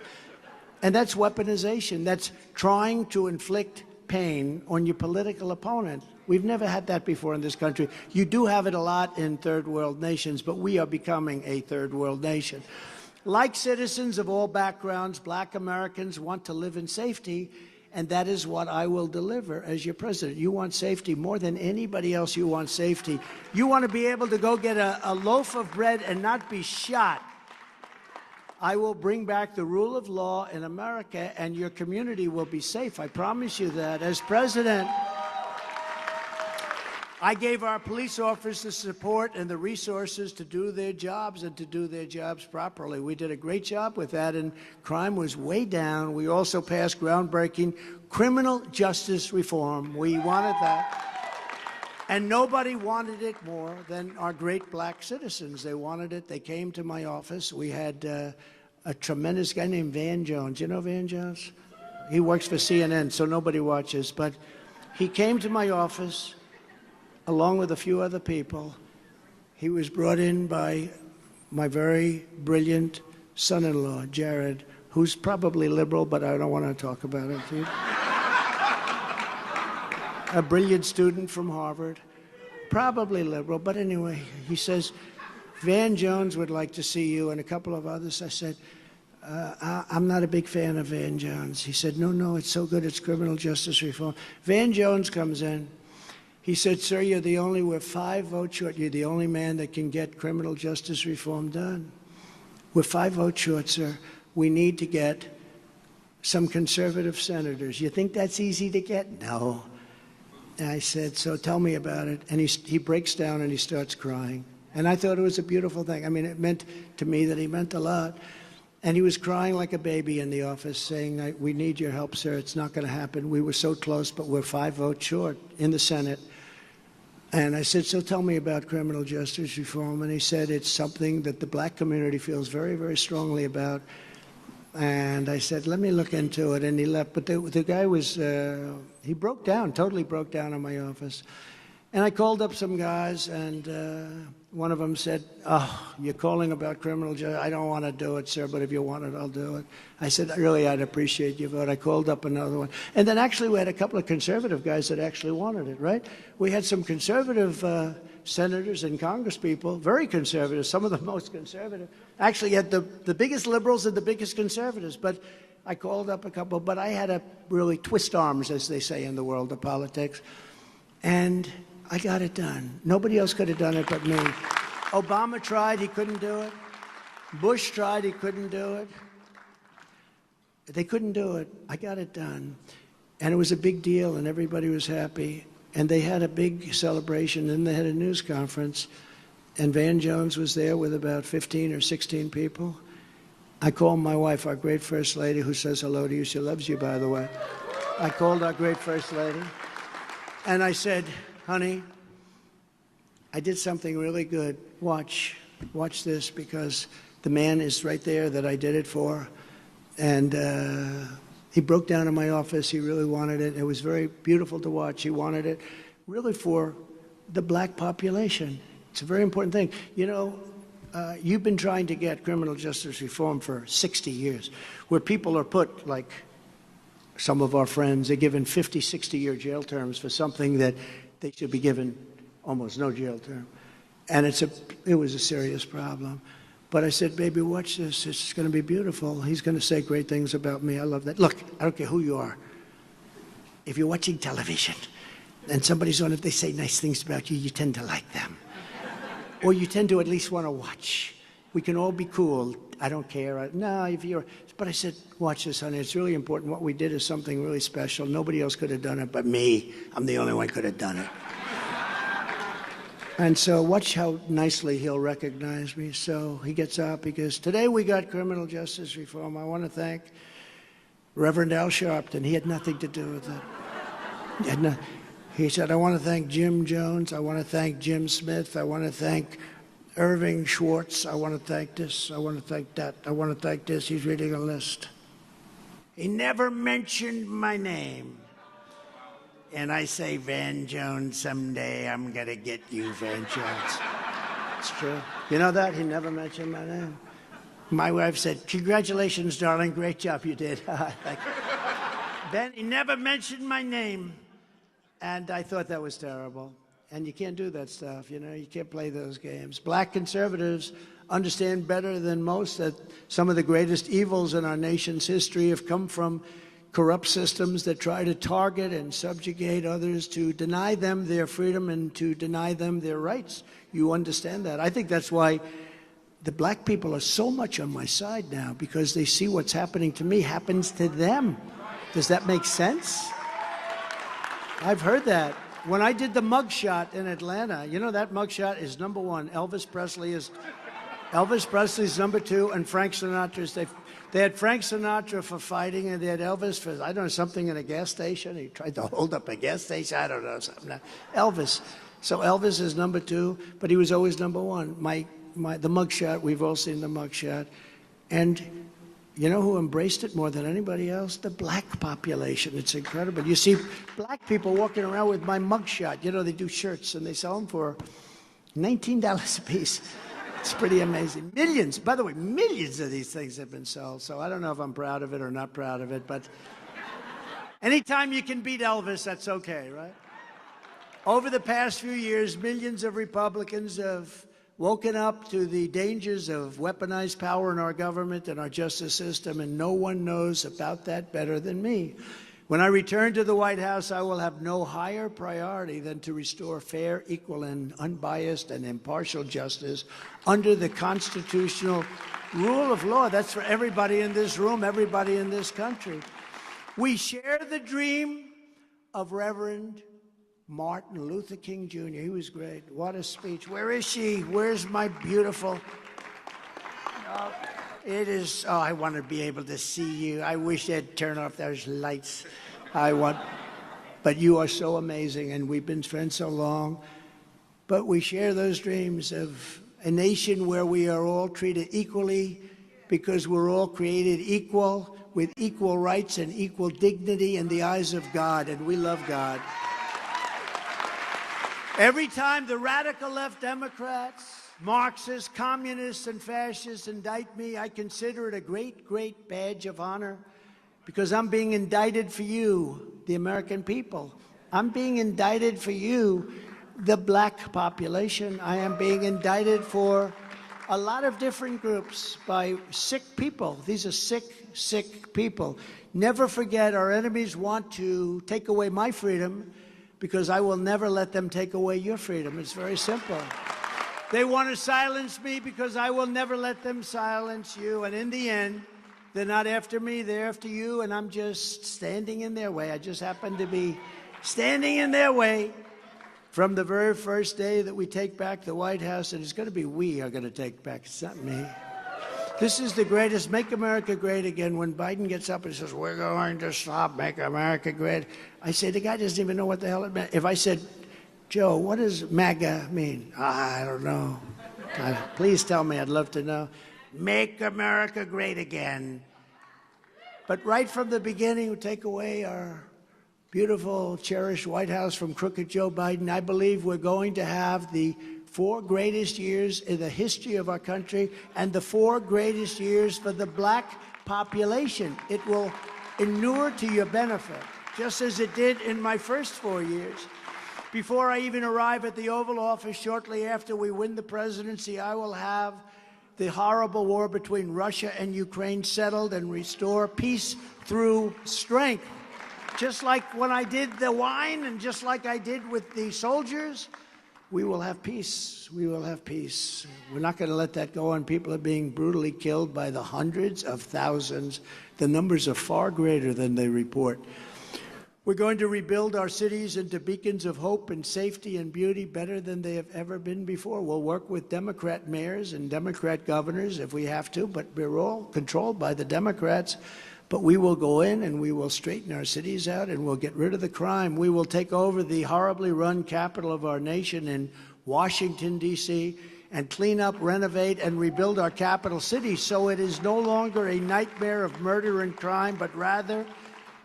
And that's weaponization. That's trying to inflict pain on your political opponent. We've never had that before in this country. You do have it a lot in third world nations, but we are becoming a third world nation. Like citizens of all backgrounds, black Americans want to live in safety, and that is what I will deliver as your president. You want safety more than anybody else. You want safety. You want to be able to go get a loaf of bread and not be shot. I will bring back the rule of law in America, and your community will be safe. I promise you that. As president, I gave our police officers the support and the resources to do their jobs and to do their jobs properly. We did a great job with that, and crime was way down. We also passed groundbreaking criminal justice reform. We wanted that. And nobody wanted it more than our great black citizens. They wanted it. They came to my office. We had a tremendous guy named Van Jones. You know Van Jones? He works for CNN, so nobody watches. But he came to my office along with a few other people. He was brought in by my very brilliant son-in-law, Jared, who's probably liberal, but I don't want to talk about it. A brilliant student from Harvard, probably liberal, but anyway, he says, Van Jones would like to see you, and a couple of others. I said, I'm not a big fan of Van Jones. He said, no, it's so good, it's criminal justice reform. Van Jones comes in. He said, sir, we're 5 votes short. You're the only man that can get criminal justice reform done. We're 5 votes short, sir. We need to get some conservative senators. You think that's easy to get? No. And I said, so tell me about it. And he breaks down and he starts crying. And I thought it was a beautiful thing. I mean, it meant to me that he meant a lot. And he was crying like a baby in the office, saying, we need your help, sir. It's not going to happen. We were so close, but we're 5 votes short in the Senate. And I said, so tell me about criminal justice reform. And he said, it's something that the black community feels very, very strongly about. And I said, let me look into it. And he left. But the guy was, he broke down, totally broke down in my office. And I called up some guys, and one of them said, oh, you're calling about criminal justice? I don't want to do it, sir, but if you want it, I'll do it. I said, really, I'd appreciate your vote. I called up another one. And then actually we had a couple of conservative guys that actually wanted it, right? We had some conservative senators and congresspeople, very conservative, some of the most conservative. Actually, you had the biggest liberals and the biggest conservatives. But I called up a couple, but I had to really twist arms, as they say in the world of politics. And I got it done. Nobody else could have done it but me. Obama tried, he couldn't do it. Bush tried, he couldn't do it. They couldn't do it. I got it done. And it was a big deal, and everybody was happy. And they had a big celebration, and they had a news conference. And Van Jones was there with about 15 or 16 people. I called my wife, our great First Lady, who says hello to you. She loves you, by the way. I called our great First Lady, and I said, honey, I did something really good. Watch this, because the man is right there that I did it for. And he broke down in my office. He really wanted it. It was very beautiful to watch. He wanted it really for the black population. It's a very important thing. You know, you've been trying to get criminal justice reform for 60 years, where people are put, like some of our friends, they're given 50, 60-year jail terms for something that they should be given almost no jail term. And it was a serious problem. But I said, baby, watch this. It's going to be beautiful. He's going to say great things about me. I love that. Look, I don't care who you are. If you're watching television and somebody's on it, they say nice things about you, you tend to like them. Or you tend to at least want to watch. We can all be cool. I don't care. No, if you're... But I said, watch this, honey. It's really important. What we did is something really special. Nobody else could have done it but me. I'm the only one who could have done it. And so watch how nicely he'll recognize me. So he gets up, he goes, today we got criminal justice reform. I want to thank Reverend Al Sharpton. He had nothing to do with it. He said, I want to thank Jim Jones. I want to thank Jim Smith. I want to thank Irving Schwartz. I want to thank this. I want to thank that. I want to thank this. He's reading a list. He never mentioned my name. And I say, Van Jones, someday I'm going to get you, Van Jones. It's true. You know that? He never mentioned my name. My wife said, congratulations, darling. Great job you did. Ben, he never mentioned my name. And I thought that was terrible. And you can't do that stuff, you know. You can't play those games. Black conservatives understand better than most that some of the greatest evils in our nation's history have come from corrupt systems that try to target and subjugate others, to deny them their freedom and to deny them their rights. You understand that. I think that's why the black people are so much on my side now, because they see what's happening to me happens to them. Does that make sense? I've heard that. When I did the mugshot in Atlanta, you know that mugshot is #1. Elvis Presley's #2, and Frank Sinatra's. They had Frank Sinatra for fighting, and they had Elvis for, I don't know, something in a gas station. He tried to hold up a gas station. I don't know, something. Elvis. So Elvis is #2, but he was always #1. The mugshot, we've all seen the mugshot. And you know who embraced it more than anybody else? The black population. It's incredible. You see black people walking around with my mugshot. You know, they do shirts, and they sell them for $19 a piece. It's pretty amazing. Millions, by the way, millions of these things have been sold. So I don't know if I'm proud of it or not proud of it, but anytime you can beat Elvis, that's okay, right? Over the past few years, millions of Republicans have woken up to the dangers of weaponized power in our government and our justice system, and no one knows about that better than me. When I return to the White House, I will have no higher priority than to restore fair, equal, and unbiased and impartial justice under the constitutional rule of law. That's for everybody in this room, everybody in this country. We share the dream of Reverend Martin Luther King Jr. He was great. What a speech. Where is she? Where's my beautiful... It is, I want to be able to see you. I wish they'd turn off those lights. But you are so amazing, and we've been friends so long. But we share those dreams of a nation where we are all treated equally, because we're all created equal, with equal rights and equal dignity in the eyes of God, and we love God. Every time the radical left Democrats, Marxists, communists, and fascists indict me, I consider it a great, great badge of honor, because I'm being indicted for you, the American people. I'm being indicted for you, the black population. I am being indicted for a lot of different groups by sick people. These are sick, sick people. Never forget, our enemies want to take away my freedom, because I will never let them take away your freedom. It's very simple. They want to silence me, because I will never let them silence you. And in the end, they're not after me, they're after you, and I'm just standing in their way. I just happen to be standing in their way from the very first day that we take back the White House. And it's going to be we are going to take back, it's not me. This is the greatest. Make America great again. When Biden gets up and says, we're going to stop, make America great, I say, the guy doesn't even know what the hell it meant. If I said, Joe, what does MAGA mean? I don't know. Please tell me, I'd love to know. Make America great again. But right from the beginning, we take away our beautiful, cherished White House from crooked Joe Biden. I believe we're going to have the 4 greatest years in the history of our country and the 4 greatest years for the black population. It will inure to your benefit, just as it did in my first 4 years. Before I even arrive at the Oval Office, shortly after we win the presidency, I will have the horrible war between Russia and Ukraine settled and restore peace through strength. Just like when I did the wine and just like I did with the soldiers, we will have peace. We will have peace. We're not going to let that go on. People are being brutally killed by the hundreds of thousands. The numbers are far greater than they report. We're going to rebuild our cities into beacons of hope and safety and beauty better than they have ever been before. We'll work with Democrat mayors and Democrat governors if we have to, but we're all controlled by the Democrats. But we will go in and we will straighten our cities out and we'll get rid of the crime. We will take over the horribly run capital of our nation in Washington, D.C., and clean up, renovate, and rebuild our capital city so it is no longer a nightmare of murder and crime, but rather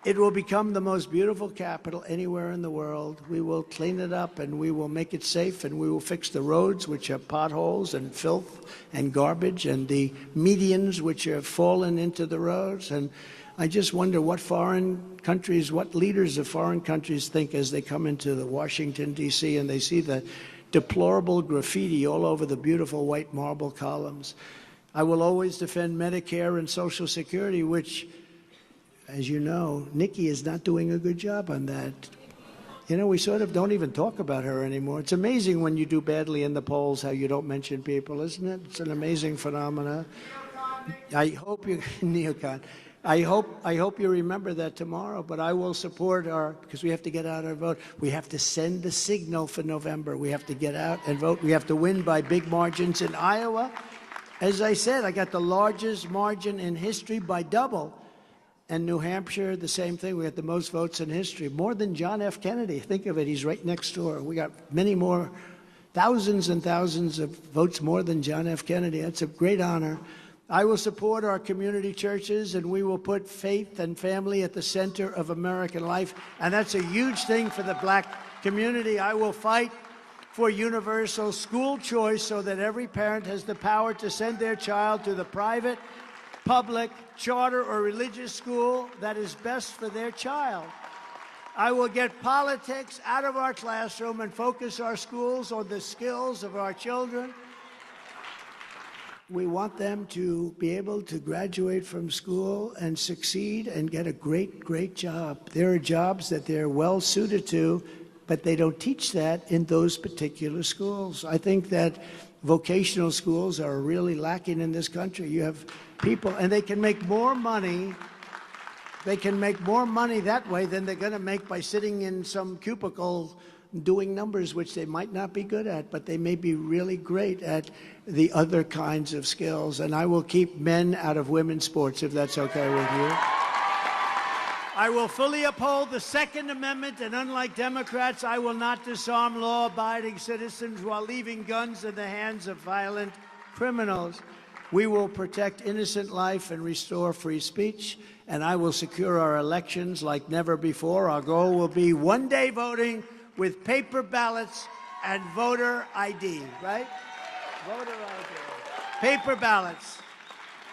it will become the most beautiful capital anywhere in the world. We will clean it up and we will make it safe and we will fix the roads, which have potholes and filth and garbage, and the medians, which have fallen into the roads. And I just wonder what foreign countries, what leaders of foreign countries think as they come into the Washington, D.C., and they see the deplorable graffiti all over the beautiful white marble columns. I will always defend Medicare and Social Security, which, as you know, Nikki is not doing a good job on that. You know, we sort of don't even talk about her anymore. It's amazing when you do badly in the polls how you don't mention people, isn't it? It's an amazing phenomenon. I hope you, neocon, I hope you remember that tomorrow, but I will support because we have to get out our vote. We have to send the signal for November. We have to get out and vote. We have to win by big margins in Iowa. As I said, I got the largest margin in history by double. And New Hampshire, the same thing. We had the most votes in history, more than John F. Kennedy. Think of it, he's right next door. We got many more, thousands and thousands of votes more than John F. Kennedy. That's a great honor. I will support our community churches, and we will put faith and family at the center of American life. And that's a huge thing for the black community. I will fight for universal school choice so that every parent has the power to send their child to the private, public, charter, or religious school that is best for their child. I will get politics out of our classroom and focus our schools on the skills of our children. We want them to be able to graduate from school and succeed and get a great, great job. There are jobs that they're well suited to, but they don't teach that in those particular schools. I think that vocational schools are really lacking in this country. You have people, and they can make more money. They can make more money that way than they're going to make by sitting in some cubicle doing numbers, which they might not be good at, but they may be really great at the other kinds of skills. And I will keep men out of women's sports, if that's okay with you. I will fully uphold the Second Amendment, and unlike Democrats, I will not disarm law-abiding citizens while leaving guns in the hands of violent criminals. We will protect innocent life and restore free speech, and I will secure our elections like never before. Our goal will be one-day voting with paper ballots and voter ID, right? Voter ID. Paper ballots.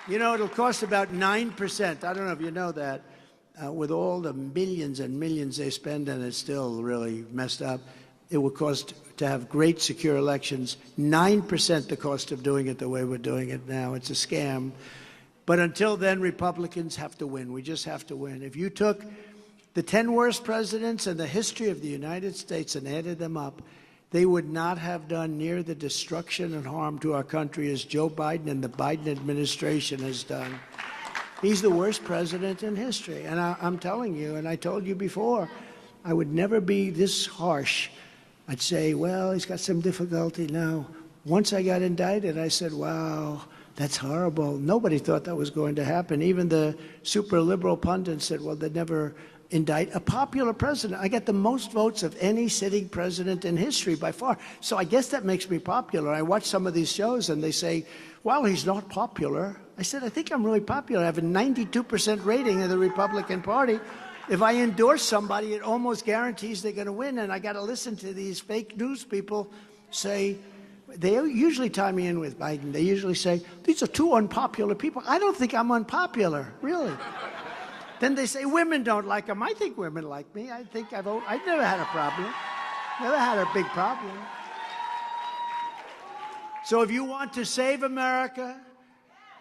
You know, it'll cost about 9%. I don't know if you know that. With all the millions and millions they spend, and it's still really messed up, it will cost to have great secure elections 9% the cost of doing it the way we're doing it now. It's a scam. But until then, Republicans have to win. We just have to win. If you took the 10 worst presidents in the history of the United States and added them up, they would not have done near the destruction and harm to our country as Joe Biden and the Biden administration has done. He's the worst president in history. And I'm telling you, and I told you before, I would never be this harsh. I'd say, well, he's got some difficulty now. Once I got indicted, I said, wow, That's horrible. Nobody thought that was going to happen. Even the super liberal pundits said, well, they'd never indict a popular president. I get the most votes of any sitting president in history by far. So I guess that makes me popular. I watch some of these shows and they say, well, he's not popular. I said, I think I'm really popular. I have a 92% rating of the Republican Party. If I endorse somebody, it almost guarantees they're going to win. And I got to listen to these fake news people say, they usually tie me in with Biden. They usually say, these are two unpopular people. I don't think I'm unpopular, really. Then they say women don't like him. I think women like me. I think I've never had a problem. Never had a big problem. So if you want to save America,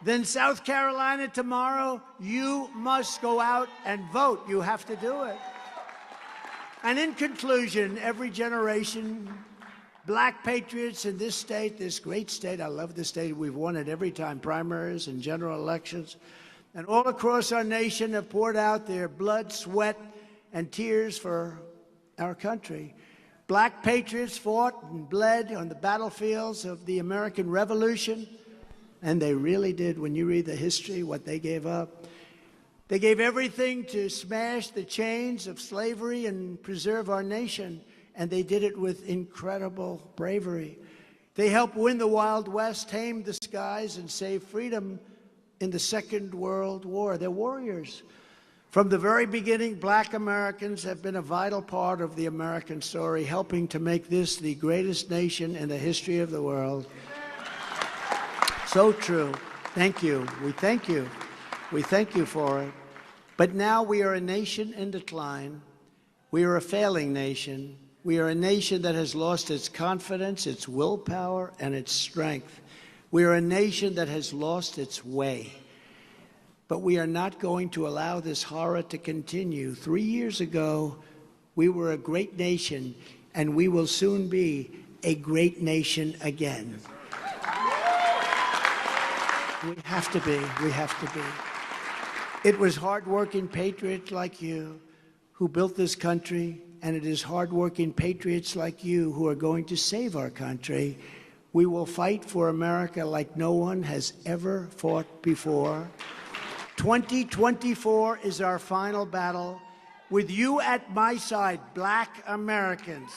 then South Carolina tomorrow, you must go out and vote. You have to do it. And in conclusion, every generation, black patriots in this state, this great state, I love this state, we've won it every time, primaries and general elections, and all across our nation have poured out their blood, sweat, and tears for our country. Black patriots fought and bled on the battlefields of the American Revolution, and they really did, when you read the history, what they gave up. They gave everything to smash the chains of slavery and preserve our nation, and they did it with incredible bravery. They helped win the Wild West, tame the skies, and save freedom in the Second World War. They're warriors. From the very beginning, black Americans have been a vital part of the American story, helping to make this the greatest nation in the history of the world. So true. Thank you. We thank you. We thank you for it. But now we are a nation in decline. We are a failing nation. We are a nation that has lost its confidence, its willpower, and its strength. We are a nation that has lost its way. But we are not going to allow this horror to continue. 3 years ago, we were a great nation, and we will soon be a great nation again. We have to be. We have to be. It was hardworking patriots like you who built this country, and it is hardworking patriots like you who are going to save our country. We will fight for America like no one has ever fought before. 2024 is our final battle, with you at my side, black Americans.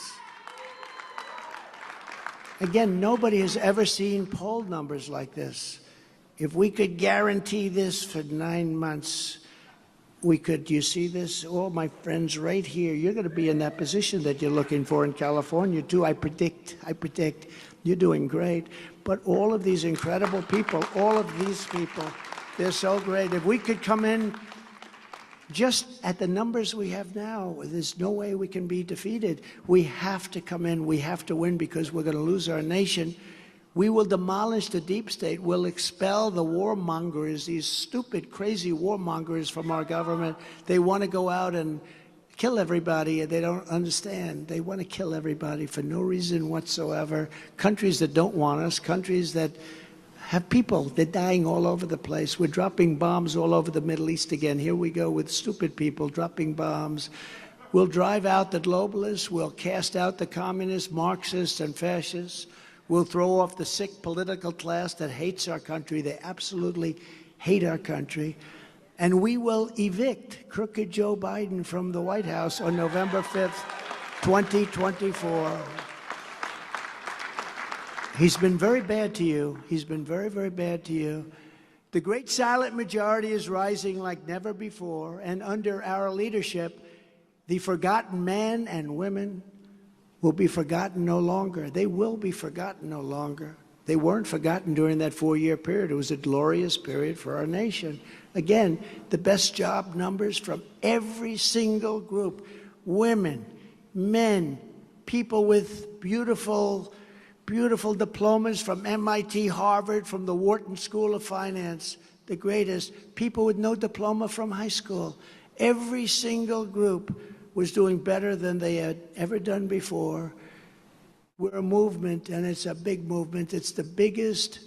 Again, nobody has ever seen poll numbers like this. If we could guarantee this for 9 months, we could, you see this? All my friends right here, you're going to be in that position that you're looking for in California too. I predict, you're doing great. But all of these incredible people, all of these people, they're so great. If we could come in just at the numbers we have now, there's no way we can be defeated. We have to come in, we have to win, because we're going to lose our nation. We will demolish the deep state. We'll expel the warmongers, these stupid, crazy warmongers from our government. They want to go out and kill everybody, and they don't understand. They want to kill everybody for no reason whatsoever. Countries that don't want us, countries that have people, they're dying all over the place. We're dropping bombs all over the Middle East again. Here we go with stupid people dropping bombs. We'll drive out the globalists. We'll cast out the communists, Marxists, and fascists. We'll throw off the sick political class that hates our country. They absolutely hate our country. And we will evict crooked Joe Biden from the White House on November 5th, 2024. He's been very bad to you. He's been very, very bad to you. The great silent majority is rising like never before, and under our leadership, the forgotten men and women will be forgotten no longer. They will be forgotten no longer. They weren't forgotten during that 4-year period. It was a glorious period for our nation. Again, the best job numbers from every single group. Women, men, people with beautiful diplomas from MIT, Harvard, from the Wharton School of Finance, the greatest. People with no diploma from high school. Every single group was doing better than they had ever done before. We're a movement, and it's a big movement. It's the biggest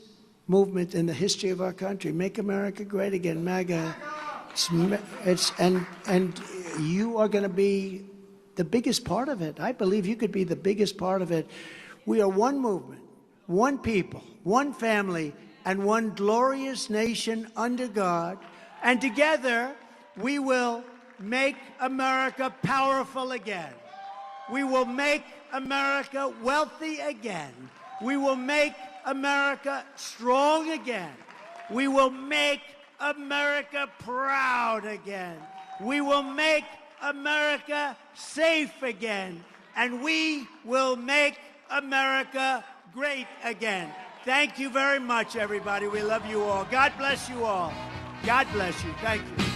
movement in the history of our country. Make America great again, MAGA. And you are going to be the biggest part of it. I believe you could be the biggest part of it. We are one movement, one people, one family, and one glorious nation under God. And together, we will make America powerful again. We will make America wealthy again. We will make America strong again. We will make America proud again. We will make America safe again. And we will make America great again. Thank you very much, everybody. We love you all. God bless you all. God bless you. Thank you.